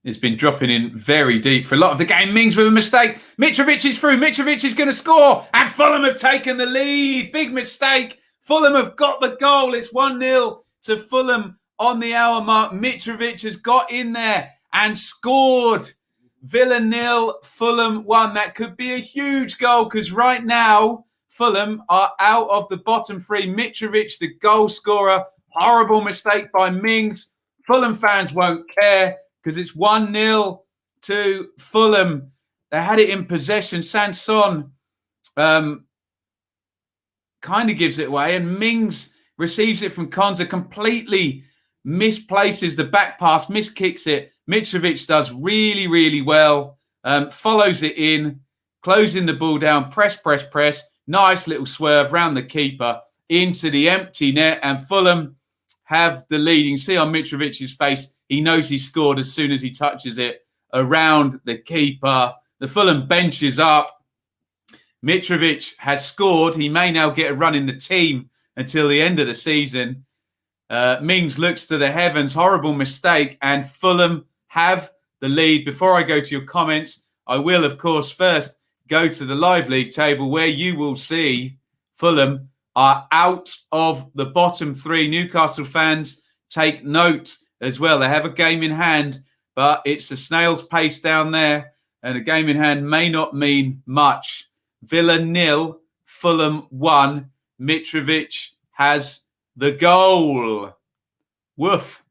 S1: has been dropping in very deep for a lot of the game. Mings with a mistake. Mitrovic is through. Mitrovic is going to score. And Fulham have taken the lead. Big mistake. Fulham have got the goal. It's 1-0 to Fulham on the hour mark. Mitrovic has got in there and scored. Villa 0, Fulham 1. That could be a huge goal because right now, Fulham are out of the bottom three. Mitrovic, the goal scorer. Horrible mistake by Mings. Fulham fans won't care because it's 1-0 to Fulham. They had it in possession. Saxon kind of gives it away, and Mings receives it from Konza, completely misplaces the back pass, miskicks it. Mitrovic does really, really well, follows it in, closing the ball down, press. Nice little swerve round the keeper into the empty net, and Fulham have the lead. You can see on Mitrovic's face, he knows he scored as soon as he touches it around the keeper. The Fulham bench is up. Mitrovic has scored. He may now get a run in the team until the end of the season. Mings looks to the heavens. Horrible mistake. And Fulham have the lead. Before I go to your comments, I will, of course, first go to the live league table where you will see Fulham are out of the bottom three. Newcastle fans, take note as well. They have a game in hand, but it's a snail's pace down there, and a game in hand may not mean much. Villa 0, Fulham 1. Mitrovic has the goal. Woof.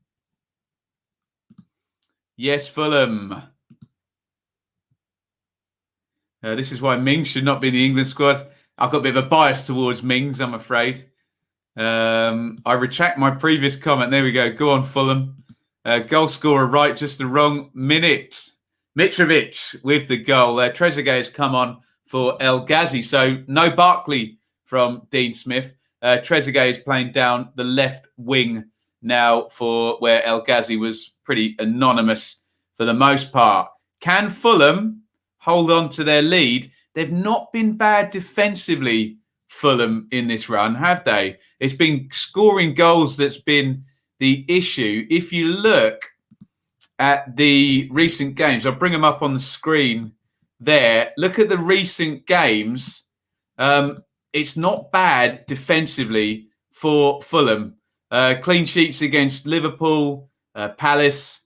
S1: Yes, Fulham. This is why Mings should not be in the England squad. I've got a bit of a bias towards Mings, I'm afraid. I retract my previous comment. There we go. Go on, Fulham. Goal scorer right, just the wrong minute. Mitrovic with the goal. Trezeguet has come on for El Ghazi. So no Barkley from Dean Smith. Trezeguet is playing down the left wing now for where El Ghazi was pretty anonymous for the most part. Can Fulham hold on to their lead? They've not been bad defensively, Fulham, in this run, have they? It's been scoring goals that's been the issue. If you look at the recent games, I'll bring them up on the screen there. Look at the recent games. It's not bad defensively for Fulham. Clean sheets against Liverpool, Palace,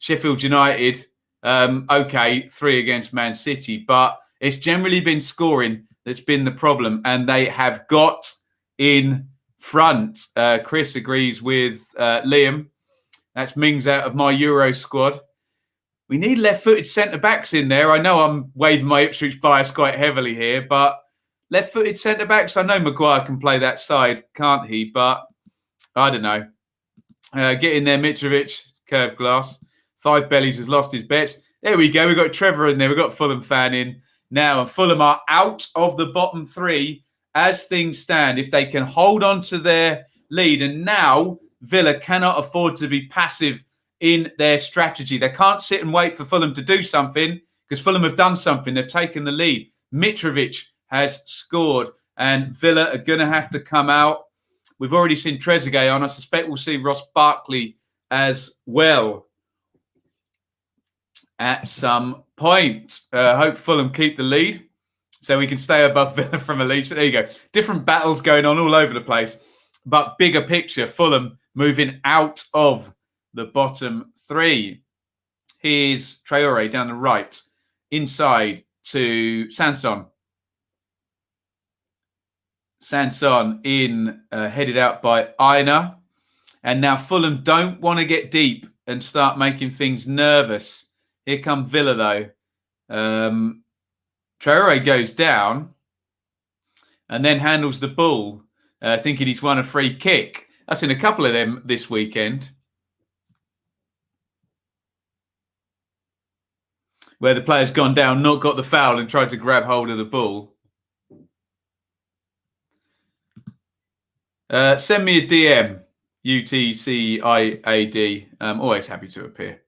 S1: Sheffield United. Okay, 3 against Man City, but it's generally been scoring that's been the problem, and they have got in front. Chris agrees with Liam. That's Mings out of my Euro squad. We need left-footed centre-backs in there. I know I'm waving my Ipswich bias quite heavily here, but left-footed centre-backs, I know Maguire can play that side, can't he? But I don't know. Get in there, Mitrovic, curved glass. Five Bellies has lost his bets. There we go. We've got Trevor in there. We've got Fulham fan in now. And Fulham are out of the bottom three as things stand. If they can hold on to their lead. And now Villa cannot afford to be passive in their strategy. They can't sit and wait for Fulham to do something because Fulham have done something. They've taken the lead. Mitrovic has scored and Villa are going to have to come out. We've already seen Trezeguet on. I suspect we'll see Ross Barkley as well at some point. Hope Fulham keep the lead so we can stay above Villa from a lead. But there you go. Different battles going on all over the place. But bigger picture, Fulham moving out of the bottom three. Here's Traore down the right, inside to Sanson. Sanson in, headed out by Iain. And now Fulham don't want to get deep and start making things nervous. Here come Villa, though. Traore goes down and then handles the ball, thinking he's won a free kick. I've seen a couple of them this weekend, where the player's gone down, not got the foul, and tried to grab hold of the ball. Send me a DM, UTCIAD. I'm always happy to appear.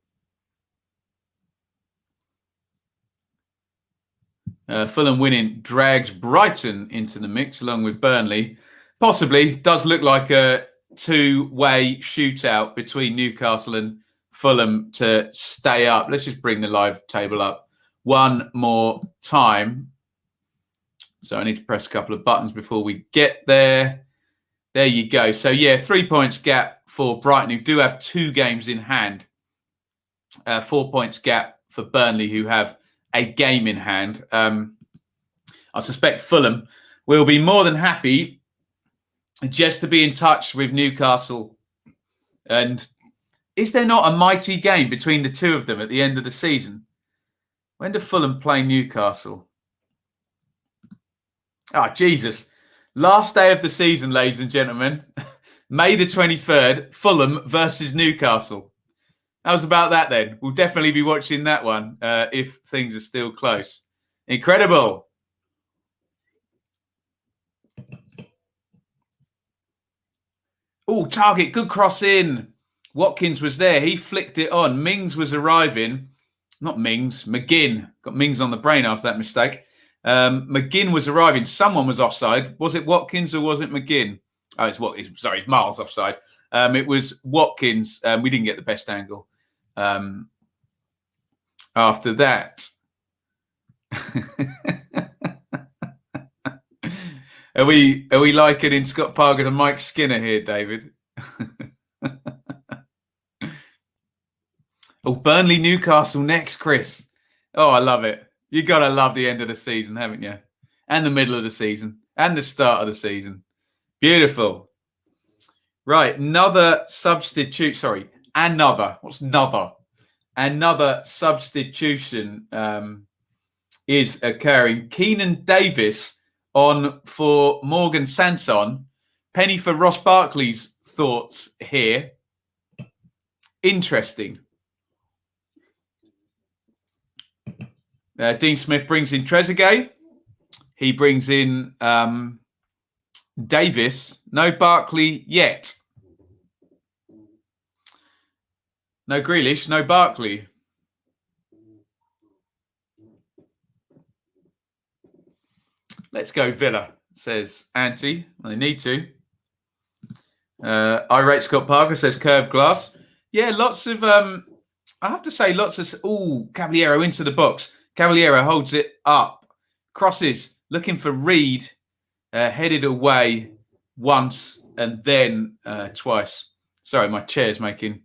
S1: Fulham winning drags Brighton into the mix along with Burnley. Possibly does look like a two-way shootout between Newcastle and Fulham to stay up. Let's just bring the live table up one more time. So I need to press a couple of buttons before we get there. There you go. So, yeah, 3 points gap for Brighton, who do have 2 games in hand. 4 points gap for Burnley, who have a game in hand. I suspect Fulham will be more than happy just to be in touch with Newcastle. And is there not a mighty game between the two of them at the end of the season? When do Fulham play Newcastle? Jesus. Last day of the season, ladies and gentlemen. May the 23rd, Fulham versus Newcastle. How's about that then? We'll definitely be watching that one if things are still close. Incredible. Oh, target, good cross in. Watkins was there. He flicked it on. Mings was arriving. Not Mings, McGinn. Got Mings on the brain after that mistake. McGinn was arriving. Someone was offside. Was it Watkins or was it McGinn? Oh, it's Watkins. Sorry, it's Miles offside. It was Watkins. We didn't get the best angle. After that. Are we likening Scott Parker and Mike Skinner here, David? Oh, Burnley Newcastle next, Chris. Oh, I love it. You got to love the end of the season, haven't you? And the middle of the season and the start of the season. Beautiful. Right, another substitute. Sorry, another. What's another? Another substitution is occurring. Keenan Davis on for Morgan Sanson. Penny for Ross Barkley's thoughts here. Interesting. Dean Smith brings in Trezeguet. He brings in Davis. No Barkley yet. No Grealish, no Barkley. Let's go Villa, says Auntie. They need to. I rate Scott Parker, says Curved Glass. Yeah, lots of, I have to say, lots of, Caballero into the box. Caballero holds it up. Crosses, looking for Reed. Headed away once and then twice. Sorry, my chair's making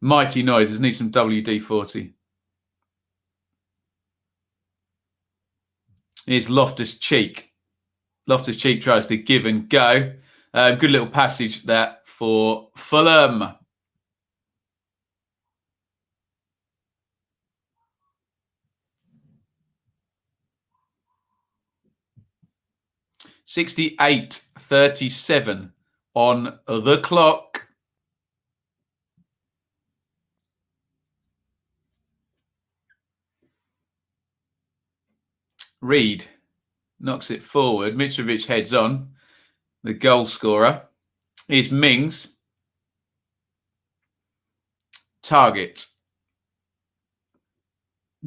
S1: mighty noises. Need some WD-40. Here's Loftus-Cheek. Loftus-Cheek tries to give and go. Good little passage that for Fulham. (68:37) on the clock. Reed knocks it forward. Mitrovic heads on. The goal scorer is Mings. Target.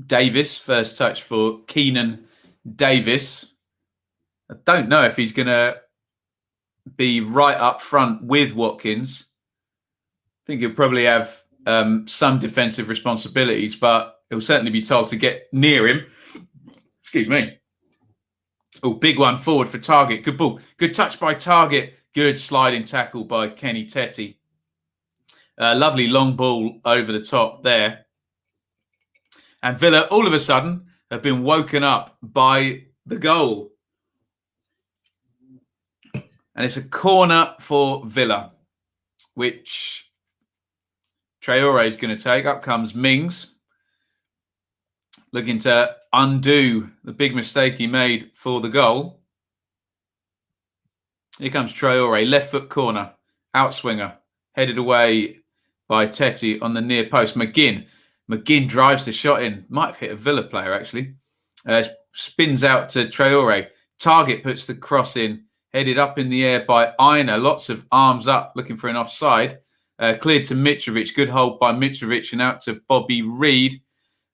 S1: Davis, first touch for Keenan Davis. I don't know if he's going to be right up front with Watkins. I think he'll probably have some defensive responsibilities, but he'll certainly be told to get near him. Excuse me. Oh, big one forward for Target. Good ball. Good touch by Target. Good sliding tackle by Kenny Tetty. Lovely long ball over the top there. And Villa, all of a sudden, have been woken up by the goal. And it's a corner for Villa, which Traore is going to take. Up comes Mings, looking to undo the big mistake he made for the goal. Here comes Traore, left foot corner, outswinger, headed away by Tetty on the near post. McGinn drives the shot in. Might have hit a Villa player, actually. Spins out to Traore. Target puts the cross in. Headed up in the air by Iain. Lots of arms up, looking for an offside. Cleared to Mitrovic. Good hold by Mitrovic and out to Bobby Reed.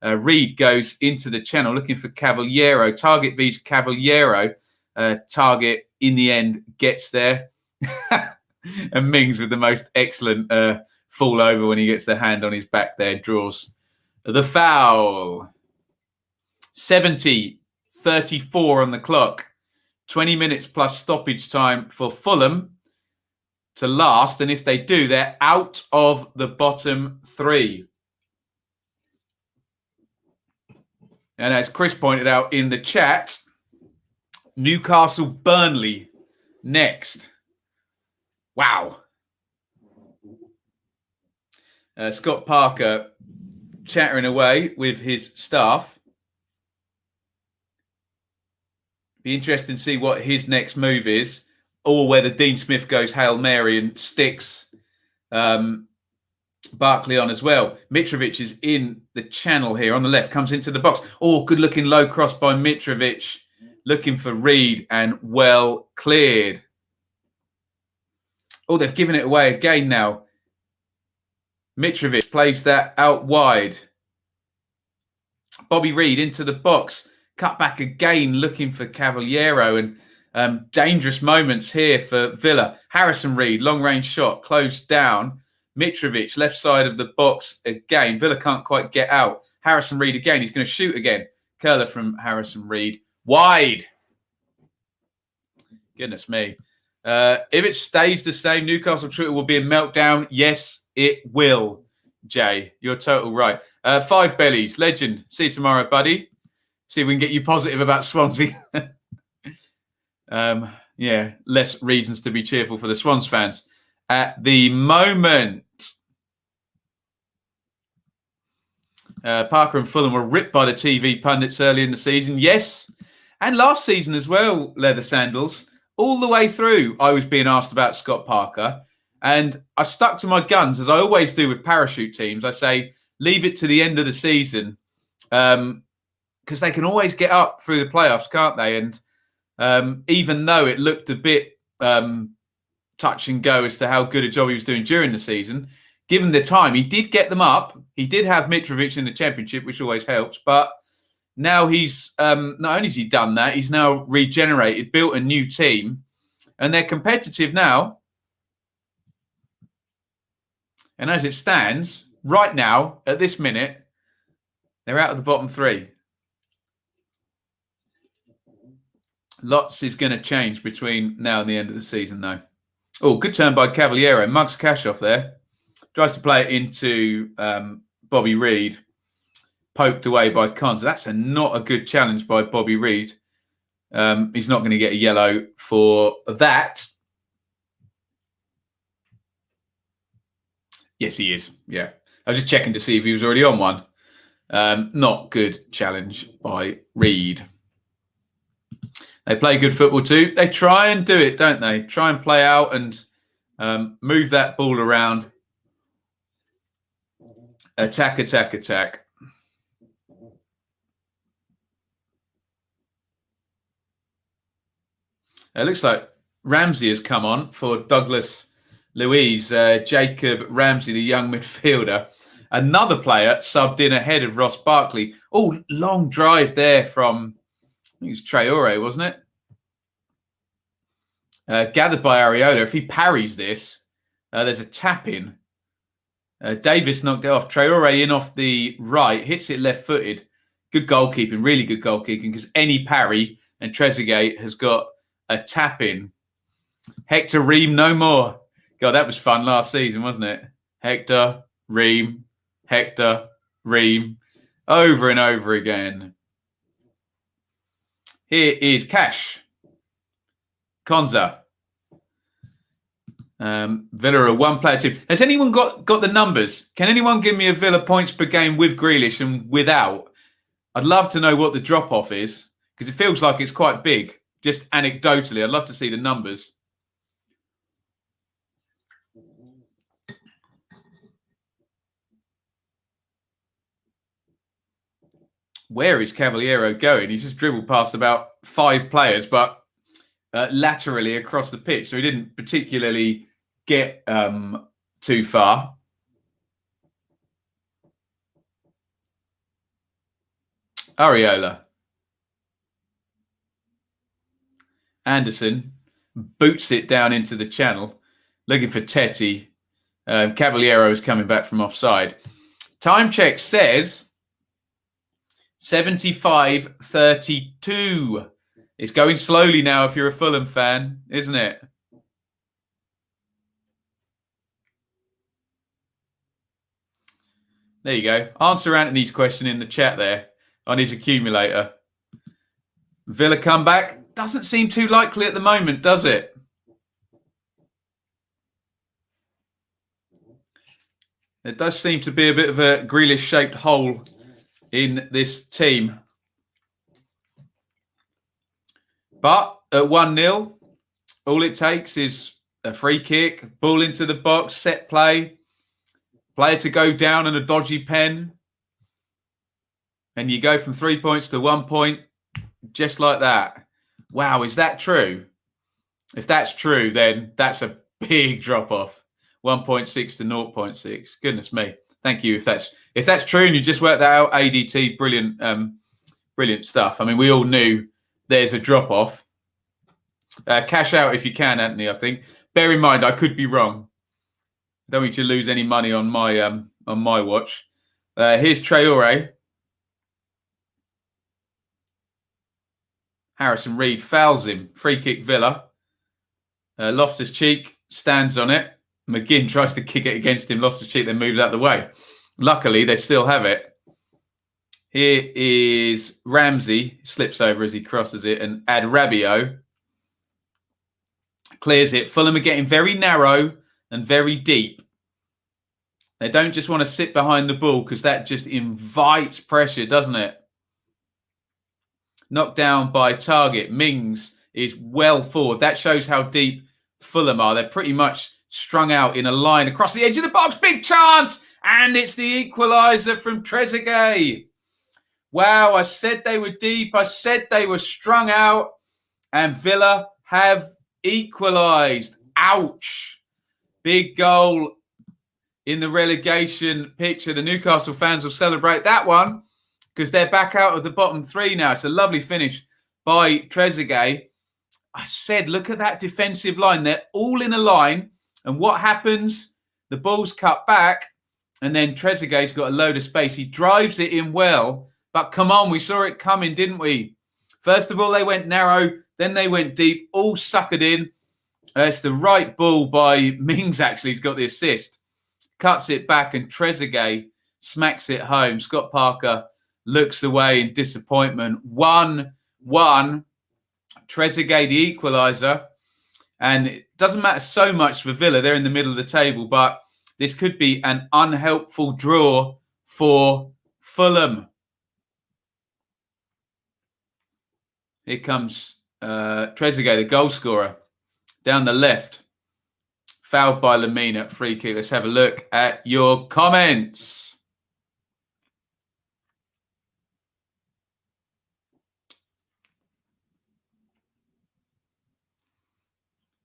S1: Reed goes into the channel, looking for Caballero. Target vs Caballero. Target, in the end, gets there. And Mings with the most excellent fall over when he gets the hand on his back there, draws the foul. 70-34 on the clock. 20 minutes plus stoppage time for Fulham to last. And if they do, they're out of the bottom three. And as Chris pointed out in the chat, Newcastle-Burnley next. Wow. Scott Parker chattering away with his staff. Be interesting to see what his next move is, or whether Dean Smith goes Hail Mary and sticks Barkley on as well. Mitrovic is in the channel here on the left, comes into the box. Oh, good looking low cross by Mitrovic, looking for Reed and well cleared. Oh, they've given it away again now. Mitrovic plays that out wide. Bobby Reed into the box. Cut back again, looking for Cavaliero, and dangerous moments here for Villa. Harrison Reed, long-range shot, closed down. Mitrovic, left side of the box again. Villa can't quite get out. Harrison Reed again. He's going to shoot again. Curler from Harrison Reed. Wide. Goodness me. If it stays the same, Newcastle Twitter will be a meltdown. Yes, it will, Jay. You're total right. Five Bellies, legend. See you tomorrow, buddy. See if we can get you positive about Swansea. Yeah, less reasons to be cheerful for the Swans fans at the moment. Parker and Fulham were ripped by the TV pundits early in the season. Yes, and last season as well, Leather Sandals. All the way through, I was being asked about Scott Parker. And I stuck to my guns, as I always do with parachute teams. I say, leave it to the end of the season. Because they can always get up through the playoffs, can't they? And even though it looked a bit touch and go as to how good a job he was doing during the season, given the time, he did get them up. He did have Mitrovic in the Championship, which always helps. But now he's, not only has he done that, he's now regenerated, built a new team, and they're competitive now. And as it stands, right now, at this minute, they're out of the bottom three. Lots is going to change between now and the end of the season, though. Oh, good turn by Cavaliero. Mugs cash off there. Tries to play it into Bobby Reed. Poked away by Cons. That's not a good challenge by Bobby Reed. He's not going to get a yellow for that. Yes, he is. Yeah. I was just checking to see if he was already on one. Not good challenge by Reed. They play good football too. They try and do it, don't they? Try and play out and move that ball around. Attack, attack, attack. It looks like Ramsey has come on for Douglas Luiz. Jacob Ramsey, the young midfielder. Another player subbed in ahead of Ross Barkley. Oh, long drive there from, I think it was Traore, wasn't it? Gathered by Areola. If he parries this, there's a tap in. Davis knocked it off. Traore in off the right, hits it left-footed. Good goalkeeping, really good goalkeeping, because any parry and Trezeguet has got a tap in. Hector Ream, no more. God, that was fun last season, wasn't it? Hector Ream, Hector Ream, over and over again. Here is Cash. Konza. Villa are a one-player team. Has anyone got the numbers? Can anyone give me a Villa points per game with Grealish and without? I'd love to know what the drop-off is, because it feels like it's quite big. Just anecdotally, I'd love to see the numbers. Where is Cavaliero going? He's just dribbled past about 5 players, but laterally across the pitch. So he didn't particularly get too far. Areola. Anderson boots it down into the channel, looking for Tetty. Cavaliero is coming back from offside. Time check says 75-32. It's going slowly now if you're a Fulham fan, isn't it? There you go. Answer Anthony's question in the chat there on his accumulator. Villa comeback doesn't seem too likely at the moment, does it? There does seem to be a bit of a Grealish-shaped hole in this team. But at 1-0, all it takes is a free kick, ball into the box, set play, player to go down and a dodgy pen. And you go from 3 points to 1 point, just like that. Wow, is that true? If that's true, then that's a big drop-off. 1.6 to 0.6. Goodness me. Thank you. If that's true and you just worked that out, ADT, brilliant, brilliant stuff. I mean, we all knew there's a drop-off. Cash out if you can, Anthony, I think. Bear in mind, I could be wrong. Don't want you to lose any money on my watch. Here's Traore. Harrison Reed fouls him. Free kick Villa. Loftus-Cheek stands on it. McGinn tries to kick it against him. Loftus-Cheek then moves out of the way. Luckily, they still have it. Here is Ramsey. Slips over as he crosses it. And Adrabio clears it. Fulham are getting very narrow and very deep. They don't just want to sit behind the ball because that just invites pressure, doesn't it? Knocked down by Target. Mings is well forward. That shows how deep Fulham are. They're pretty much strung out in a line across the edge of the box. Big chance! And it's the equaliser from Trezeguet. Wow, I said they were deep. I said they were strung out. And Villa have equalised. Ouch. Big goal in the relegation picture. The Newcastle fans will celebrate that one because they're back out of the bottom three now. It's a lovely finish by Trezeguet. I said, look at that defensive line. They're all in a line. And what happens? The ball's cut back. And then Trezeguet's got a load of space. He drives it in well. But come on, we saw it coming, didn't we? First of all, they went narrow. Then they went deep. All suckered in. It's the right ball by Mings, actually. He's got the assist. Cuts it back and Trezeguet smacks it home. Scott Parker looks away in disappointment. 1-1. Trezeguet, the equaliser. And it doesn't matter so much for Villa. They're in the middle of the table. But this could be an unhelpful draw for Fulham. Here comes Trezeguet, the goal scorer, down the left. Fouled by Lamina, free kick. Let's have a look at your comments.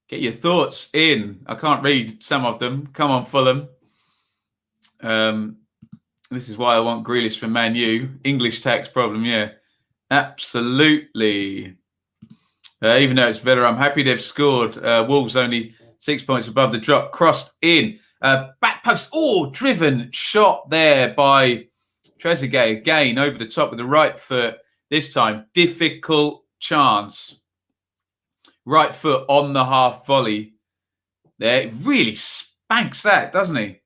S1: Get your thoughts in. I can't read some of them. Come on, Fulham. This is why I want Grealish for Man U. English tax problem, yeah. Absolutely. Even though it's Villa, I'm happy they've scored. Wolves only 6 points above the drop. Crossed in. Back post. Oh, driven shot there by Trezeguet. Again, over the top with the right foot. This time, difficult chance. Right foot on the half volley. There, really spanks that, doesn't he?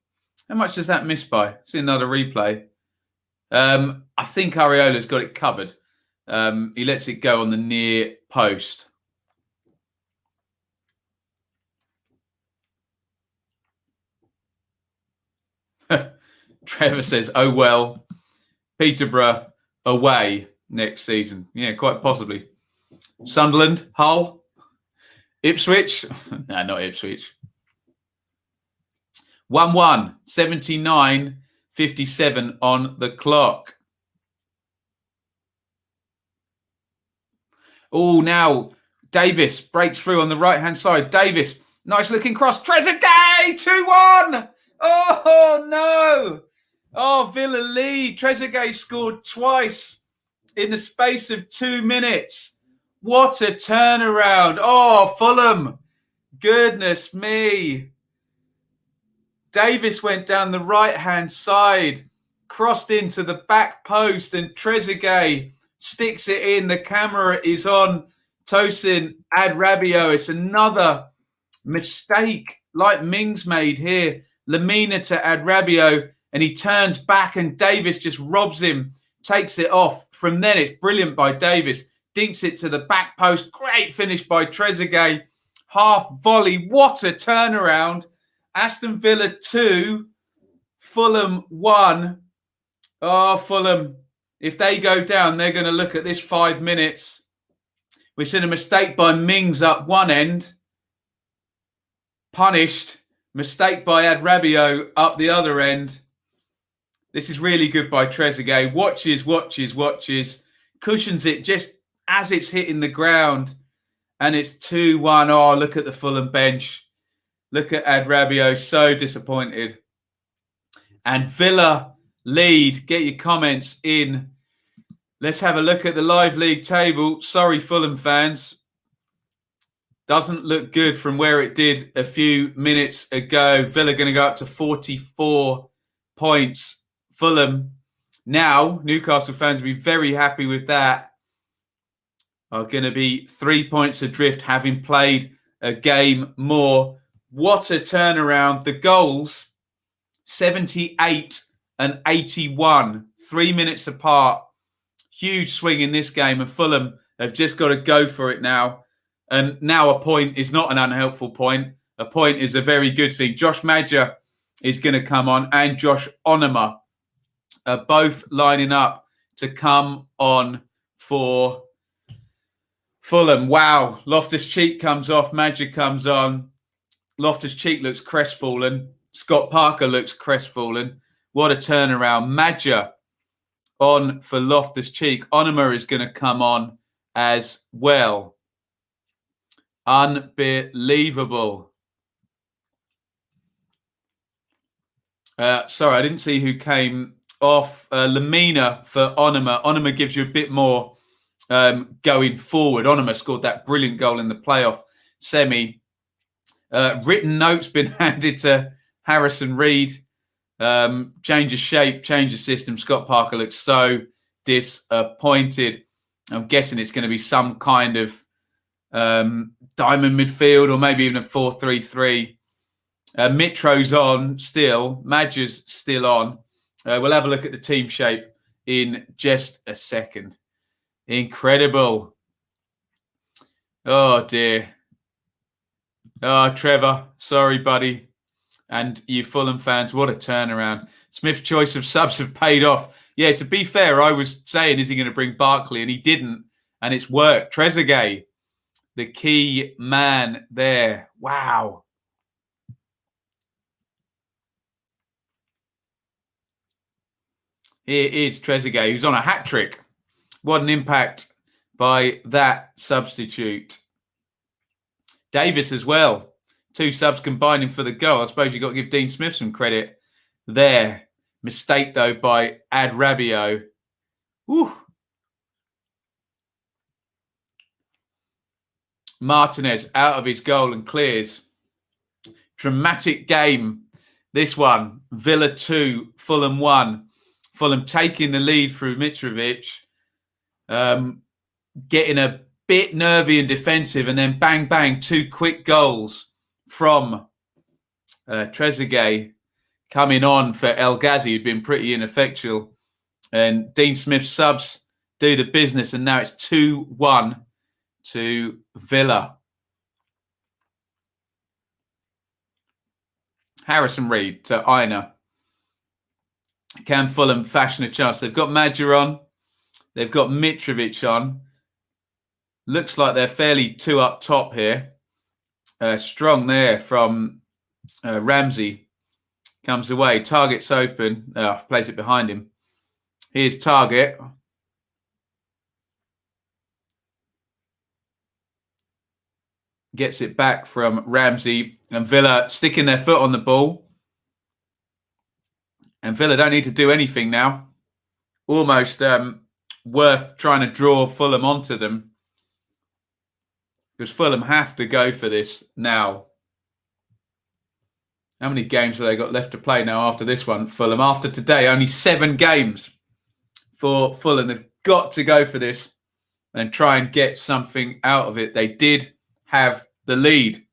S1: How much does that miss by? See another replay. I think Areola's got it covered. He lets it go on the near post. Trevor says, oh, well, Peterborough away next season. Yeah, quite possibly. Sunderland, Hull, Ipswich. No, not Ipswich. 1-1, 79:57 on the clock. Oh, now Davis breaks through on the right-hand side. Davis, nice looking cross. Trezeguet, 2-1. Oh, no. Oh, Villa lead. Trezeguet scored twice in the space of 2 minutes. What a turnaround. Oh, Fulham. Goodness me. Davis went down the right-hand side, crossed into the back post, and Trezeguet sticks it in. The camera is on Tosin Adrabio. It's another mistake like Mings made here. Lamina to Adrabio, and he turns back, and Davis just robs him, takes it off. From then, it's brilliant by Davis. Dinks it to the back post. Great finish by Trezeguet. Half volley. What a turnaround. Aston Villa 2, Fulham 1. Oh, Fulham. If they go down, they're going to look at this 5 minutes. We've seen a mistake by Mings up one end. Punished. Mistake by Adrabio up the other end. This is really good by Trezeguet. Watches. Cushions it just as it's hitting the ground. And it's 2-1. Oh, look at the Fulham bench. Look at Adrabio. So disappointed. And Villa lead. Get your comments in. Let's have a look at the live league table. Sorry, Fulham fans. Doesn't look good from where it did a few minutes ago. Villa going to go up to 44 points. Fulham now, Newcastle fans will be very happy with that. Are going to be 3 points adrift, having played a game more. What a turnaround. The goals, 78 and 81, 3 minutes apart. Huge swing in this game, and Fulham have just got to go for it now. And now a point is not an unhelpful point. A point is a very good thing. Josh Madger is going to come on, and Josh Onoma are both lining up to come on for Fulham. Wow. Loftus-Cheek comes off. Madger comes on. Loftus-Cheek looks crestfallen. Scott Parker looks crestfallen. What a turnaround. Madger on for Loftus-Cheek. Onoma is going to come on as well. Unbelievable. Sorry, I didn't see who came off. Lamina for Onoma. Onoma gives you a bit more going forward. Onoma scored that brilliant goal in the playoff semi. Written notes been handed to Harrison Reed. Change of shape, change of system. Scott Parker looks so disappointed. I'm guessing it's going to be some kind of diamond midfield, or maybe even a 4-3-3. Mitro's on still. Madger's still on. We'll have a look at the team shape in just a second. Incredible. Oh, dear. Oh, Trevor. Sorry, buddy. And you Fulham fans, what a turnaround. Smith's choice of subs have paid off. Yeah, to be fair, I was saying, is he going to bring Barkley? And he didn't. And it's worked. Trezeguet, the key man there. Wow. Here is Trezeguet, who's on a hat-trick. What an impact by that substitute. Davis as well. 2 subs combining for the goal. I suppose you've got to give Dean Smith some credit there. Mistake, though, by Adrabio. Whew. Martinez out of his goal and clears. Dramatic game. This one. Villa 2, Fulham 1. Fulham taking the lead through Mitrovic. Getting a bit nervy and defensive, and then bang, bang, 2 quick goals from Trezeguet coming on for El Ghazi, who'd been pretty ineffectual. And Dean Smith's subs do the business, and now it's 2-1 to Villa. Harrison Reed to Iain. Can Fulham fashion a chance? They've got Madger on. They've got Mitrovic on. Looks like they're fairly 2 up top here. Strong there from Ramsey. Comes away. Target's open. Plays it behind him. Here's Target. Gets it back from Ramsey. And Villa sticking their foot on the ball. And Villa don't need to do anything now. Almost worth trying to draw Fulham onto them. Because Fulham have to go for this now. How many games have they got left to play now after this one, Fulham? After today, only 7 games for Fulham. They've got to go for this and try and get something out of it. They did have the lead.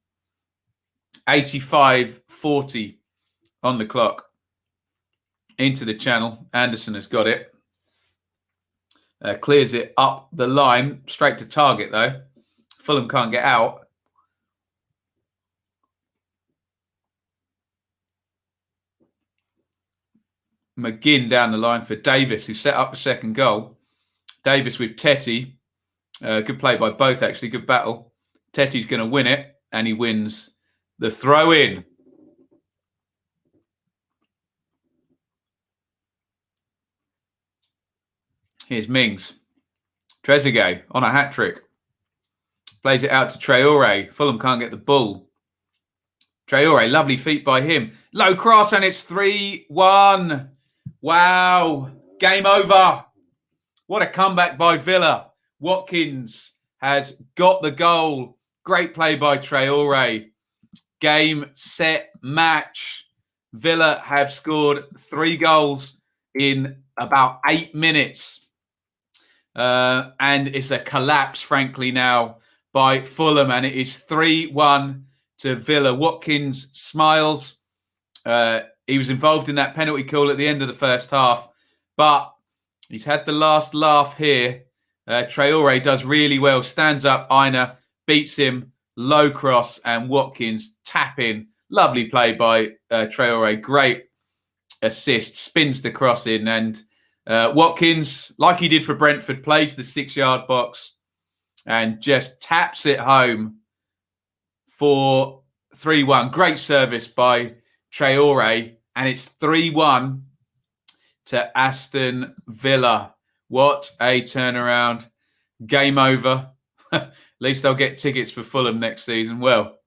S1: 85-40 on the clock. Into the channel. Anderson has got it. Clears it up the line. Straight to target, though. Fulham can't get out. McGinn down the line for Davis, who set up the second goal. Davis with Tetty. Good play by both, actually. Good battle. Tetty's going to win it, and he wins the throw-in. Here's Mings. Trezeguet on a hat-trick. Plays it out to Traore. Fulham can't get the ball. Traore, lovely feet by him. Low cross, and it's 3-1. Wow. Game over. What a comeback by Villa. Watkins has got the goal. Great play by Traore. Game, set, match. Villa have scored 3 goals in about 8 minutes. And it's a collapse, frankly, now by Fulham. And it is 3-1 to Villa. Watkins smiles. He was involved in that penalty call at the end of the first half. But he's had the last laugh here. Traore does really well. Stands up. Iain beats him. Low cross. And Watkins tap in. Lovely play by Traore. Great assist. Spins the cross in. And Watkins, like he did for Brentford, plays the 6-yard box and just taps it home for 3-1. Great service by Traore. And it's 3-1 to Aston Villa. What a turnaround. Game over. At least they'll get tickets for Fulham next season. Well,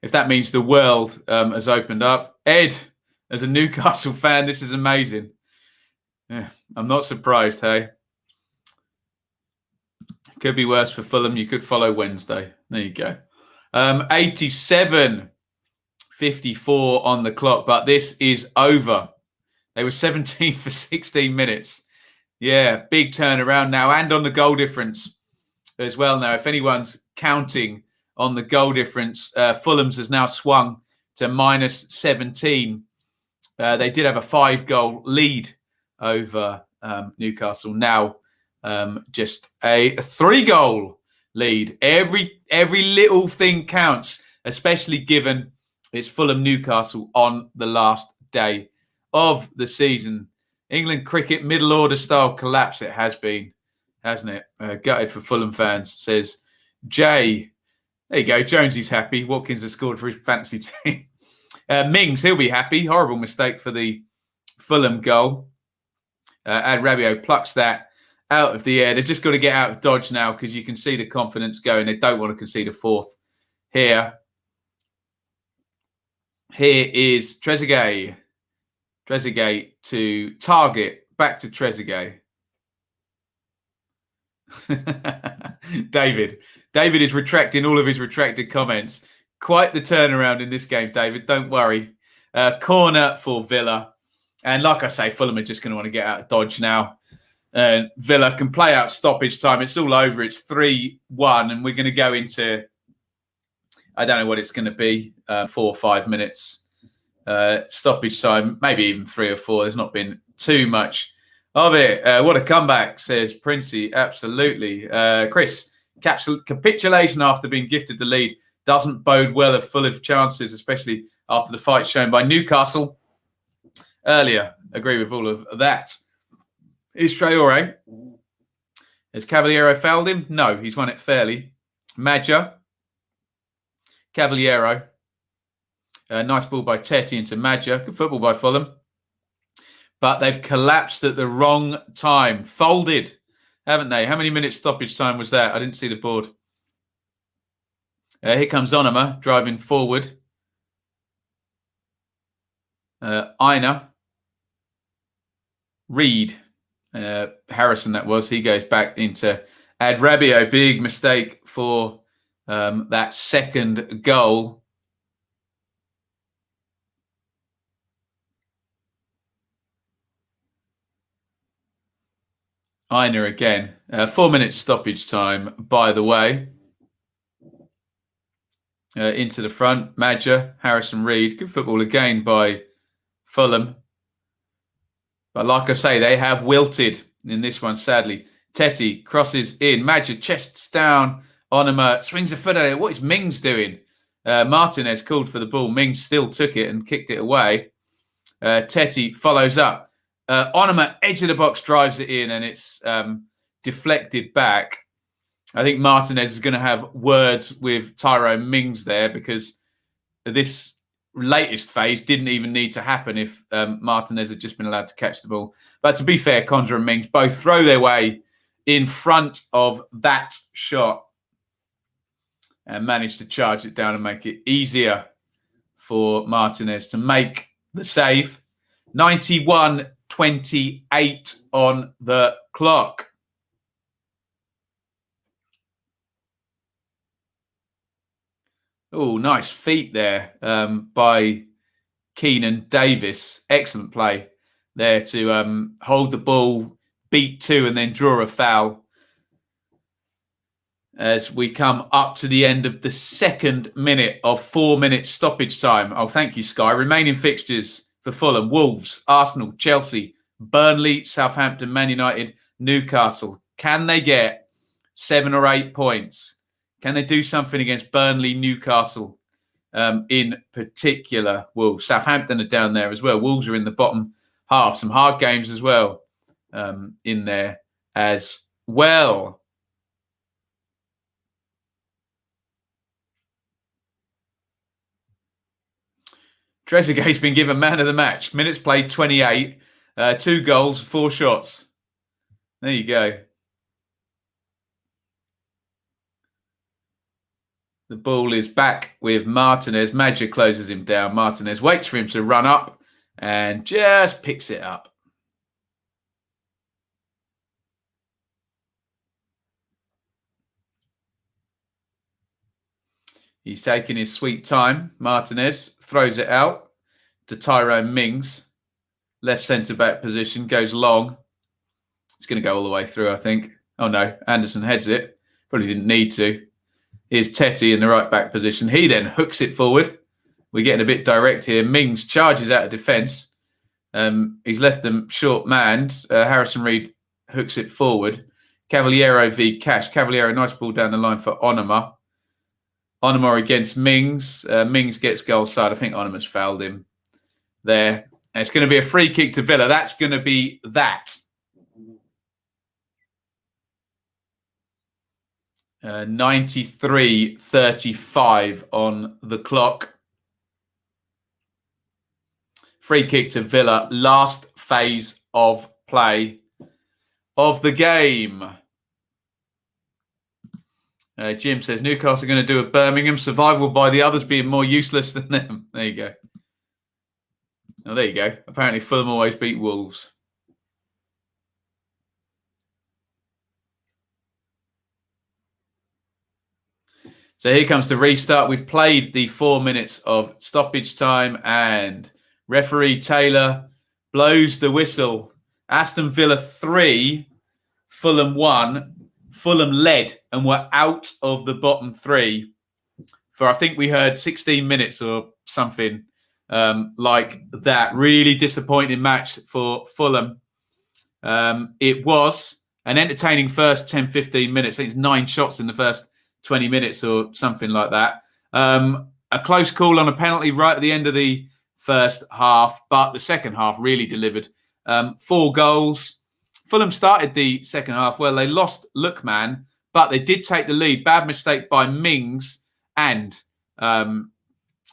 S1: if that means the world has opened up. Ed, as a Newcastle fan, this is amazing. Yeah, I'm not surprised, hey? Could be worse for Fulham. You could follow Wednesday. There you go. 87-54 on the clock, but this is over. They were 17 for 16 minutes. Yeah, big turnaround now, and on the goal difference as well now. If anyone's counting on the goal difference, Fulham's has now swung to -17. They did have a 5-goal lead over Newcastle. Now just a 3-goal lead. Every little thing counts, especially given it's Fulham Newcastle on the last day of the season. England cricket middle order style collapse it has been, hasn't it? Gutted for Fulham fans, says Jay. There you go. Jonesy's happy. Watkins has scored for his fantasy team. Mings, he'll be happy. Horrible mistake for the Fulham goal. Rabiot plucks that out of the air. They've just got to get out of dodge now because you can see the confidence going. They don't want to concede a 4th here. Here is Trezeguet. Trezeguet to target. Back to Trezeguet. David is retracting all of his retracted comments. Quite the turnaround in this game, David. Don't worry. Corner for Villa. And like I say, Fulham are just going to want to get out of dodge now. Villa can play out stoppage time. It's all over. It's 3-1. And we're going to go into, I don't know what it's going to be, 4 or 5 minutes. Stoppage time, maybe even 3 or 4. There's not been too much of it. What a comeback, says Princey. Absolutely. Chris, capitulation after being gifted the lead doesn't bode well of full of chances, especially after the fight shown by Newcastle earlier. Agree with all of that. Is Traore? Has Cavaliero fouled him? No, he's won it fairly. Madja. Cavaliero. Nice ball by Tetty into Madja. Good football by Fulham. But they've collapsed at the wrong time. Folded, haven't they? How many minutes stoppage time was that? I didn't see the board. Here comes Onama driving forward. Iain. Reed. Harrison, that was. He goes back into Rabiot. Big mistake for that second goal. Iain again. 4 minutes stoppage time, by the way. Into the front. Madger, Harrison Reed. Good football again by Fulham. But like I say, they have wilted in this one, sadly. Tetty crosses in. Madger chests down. Onima swings a foot at it. What is Mings doing? Martinez called for the ball. Mings still took it and kicked it away. Tetty follows up. Onima, edge of the box, drives it in, and it's deflected back. I think Martinez is going to have words with Tyrone Mings there, because this latest phase didn't even need to happen if Martinez had just been allowed to catch the ball. But to be fair, Conjure and Mings both throw their way in front of that shot and manage to charge it down and make it easier for Martinez to make the save. 91-28 on the clock. Oh, nice feet there by Keenan Davis. Excellent play there to hold the ball, beat two, and then draw a foul. As we come up to the end of the second minute of 4 minutes stoppage time. Oh, thank you, Sky. Remaining fixtures for Fulham: Wolves, Arsenal, Chelsea, Burnley, Southampton, Man United, Newcastle. Can they get 7 or 8 points? Can they do something against Burnley, Newcastle in particular? Wolves. Southampton are down there as well. Wolves are in the bottom half. Some hard games as well in there as well. Trezeguet's been given man of the match. Minutes played 28. 2 goals, 4 shots. There you go. The ball is back with Martinez. Madger closes him down. Martinez waits for him to run up and just picks it up. He's taking his sweet time. Martinez throws it out to Tyrone Mings. Left centre-back position, goes long. It's going to go all the way through, I think. Oh, no. Anderson heads it. Probably didn't need to. Here's Tetty in the right-back position. He then hooks it forward. We're getting a bit direct here. Mings charges out of defence. He's left them short-manned. Harrison Reed hooks it forward. Cavaliero v Cash. Cavaliero, nice ball down the line for Onima. Onima against Mings. Mings gets goal side. I think Onima's fouled him there. And it's going to be a free kick to Villa. That's going to be that. 93-35 on the clock. Free kick to Villa. Last phase of play of the game. Jim says Newcastle are going to do a Birmingham. Survival by the others being more useless than them. There you go. Oh, there you go. Apparently Fulham always beat Wolves. So here comes the restart. We've played the 4 minutes of stoppage time and referee Taylor blows the whistle. Aston Villa 3, Fulham 1. Fulham led and were out of the bottom 3 for, I think we heard 16 minutes or something like that. Really disappointing match for Fulham. It was an entertaining first 10, 15 minutes. I think it's 9 shots in the first 20 minutes or something like that. A close call on a penalty right at the end of the first half, but the second half really delivered. 4 goals. Fulham started the second half well. They lost Lookman, but they did take the lead. Bad mistake by Mings and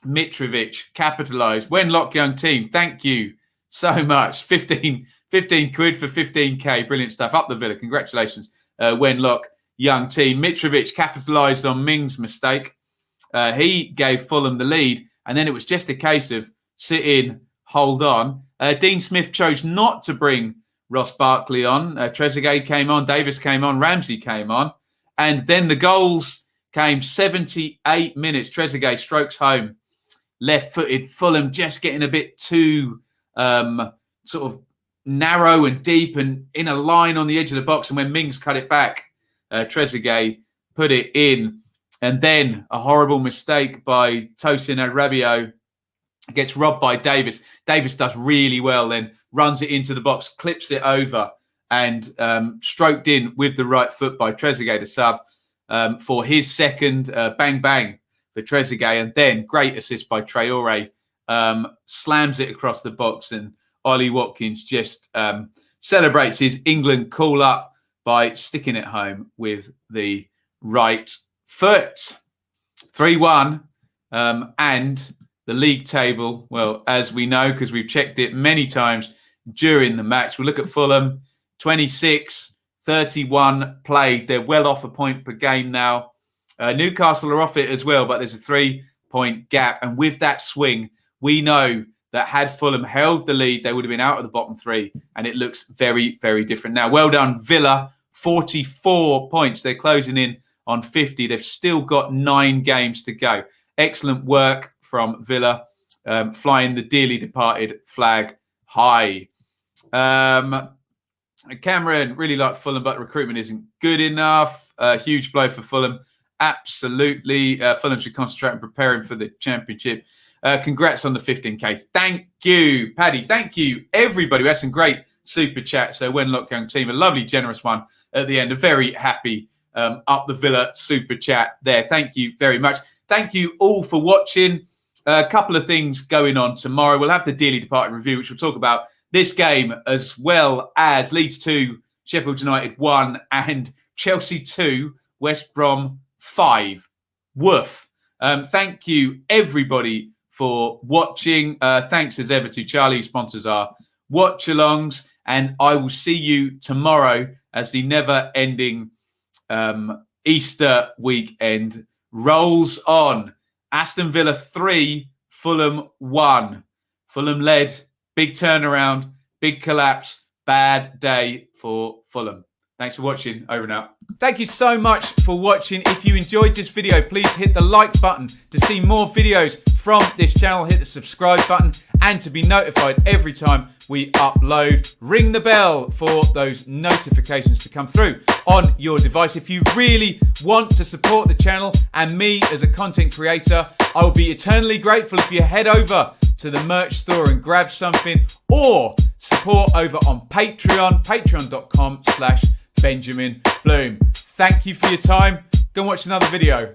S1: Mitrovic capitalised. Wenlock young team, thank you so much. 15 quid for 15k. Brilliant stuff. Up the Villa. Congratulations, Wenlock young team. Mitrovic capitalised on Mings' mistake. He gave Fulham the lead, and then it was just a case of sit in, hold on. Dean Smith chose not to bring Ross Barkley on. Trezeguet came on, Davis came on, Ramsey came on. And then the goals came 78 minutes. Trezeguet strokes home, left-footed. Fulham just getting a bit too sort of narrow and deep and in a line on the edge of the box. And when Mings cut it back, Trezeguet put it in. And then a horrible mistake by Tosin Rabiot. Gets robbed by Davis. Davis does really well, then runs it into the box, clips it over, and stroked in with the right foot by Trezeguet, the sub, for his second bang bang for Trezeguet. And then great assist by Traore, slams it across the box, and Ollie Watkins just celebrates his England call up by sticking it home with the right foot. 3-1, and the league table, well, as we know, because we've checked it many times during the match, we look at Fulham, 26, 31 played. They're well off a point per game now. Newcastle are off it as well, but there's a 3-point gap. And with that swing, we know that had Fulham held the lead, they would have been out of the bottom three. And it looks very, very different now. Well done, Villa, 44 points. They're closing in on 50. They've still got 9 games to go. Excellent work from Villa, flying the dearly departed flag high. Cameron really liked Fulham, but recruitment isn't good enough. Huge blow for Fulham. Absolutely. Fulham should concentrate on preparing for the championship. Congrats on the 15K. Thank you, Paddy. Thank you, everybody. We had some great super chats. So when lockdown team, a lovely, generous one at the end. A very happy up the Villa super chat there. Thank you very much. Thank you all for watching. A couple of things going on tomorrow. We'll have the dearly departed review, which will talk about this game as well as Leeds 2, Sheffield United 1, and Chelsea 2, West Brom 5. Woof. Thank you, everybody, for watching. Thanks as ever to Charlie, sponsors our watch-alongs. And I will see you tomorrow as the never-ending Easter weekend rolls on. Aston Villa 3, Fulham 1. Fulham led, big turnaround, big collapse, bad day for Fulham. Thanks for watching. Over and out. Thank you so much for watching. If you enjoyed this video, please hit the like button to see more videos from this channel. Hit the subscribe button and to be notified every time we upload. Ring the bell for those notifications to come through on your device. If you really want to support the channel and me as a content creator, I will be eternally grateful if you head over to the merch store and grab something, or support over on Patreon, patreon.com/Benjamin Bloom. Thank you for your time. Go and watch another video.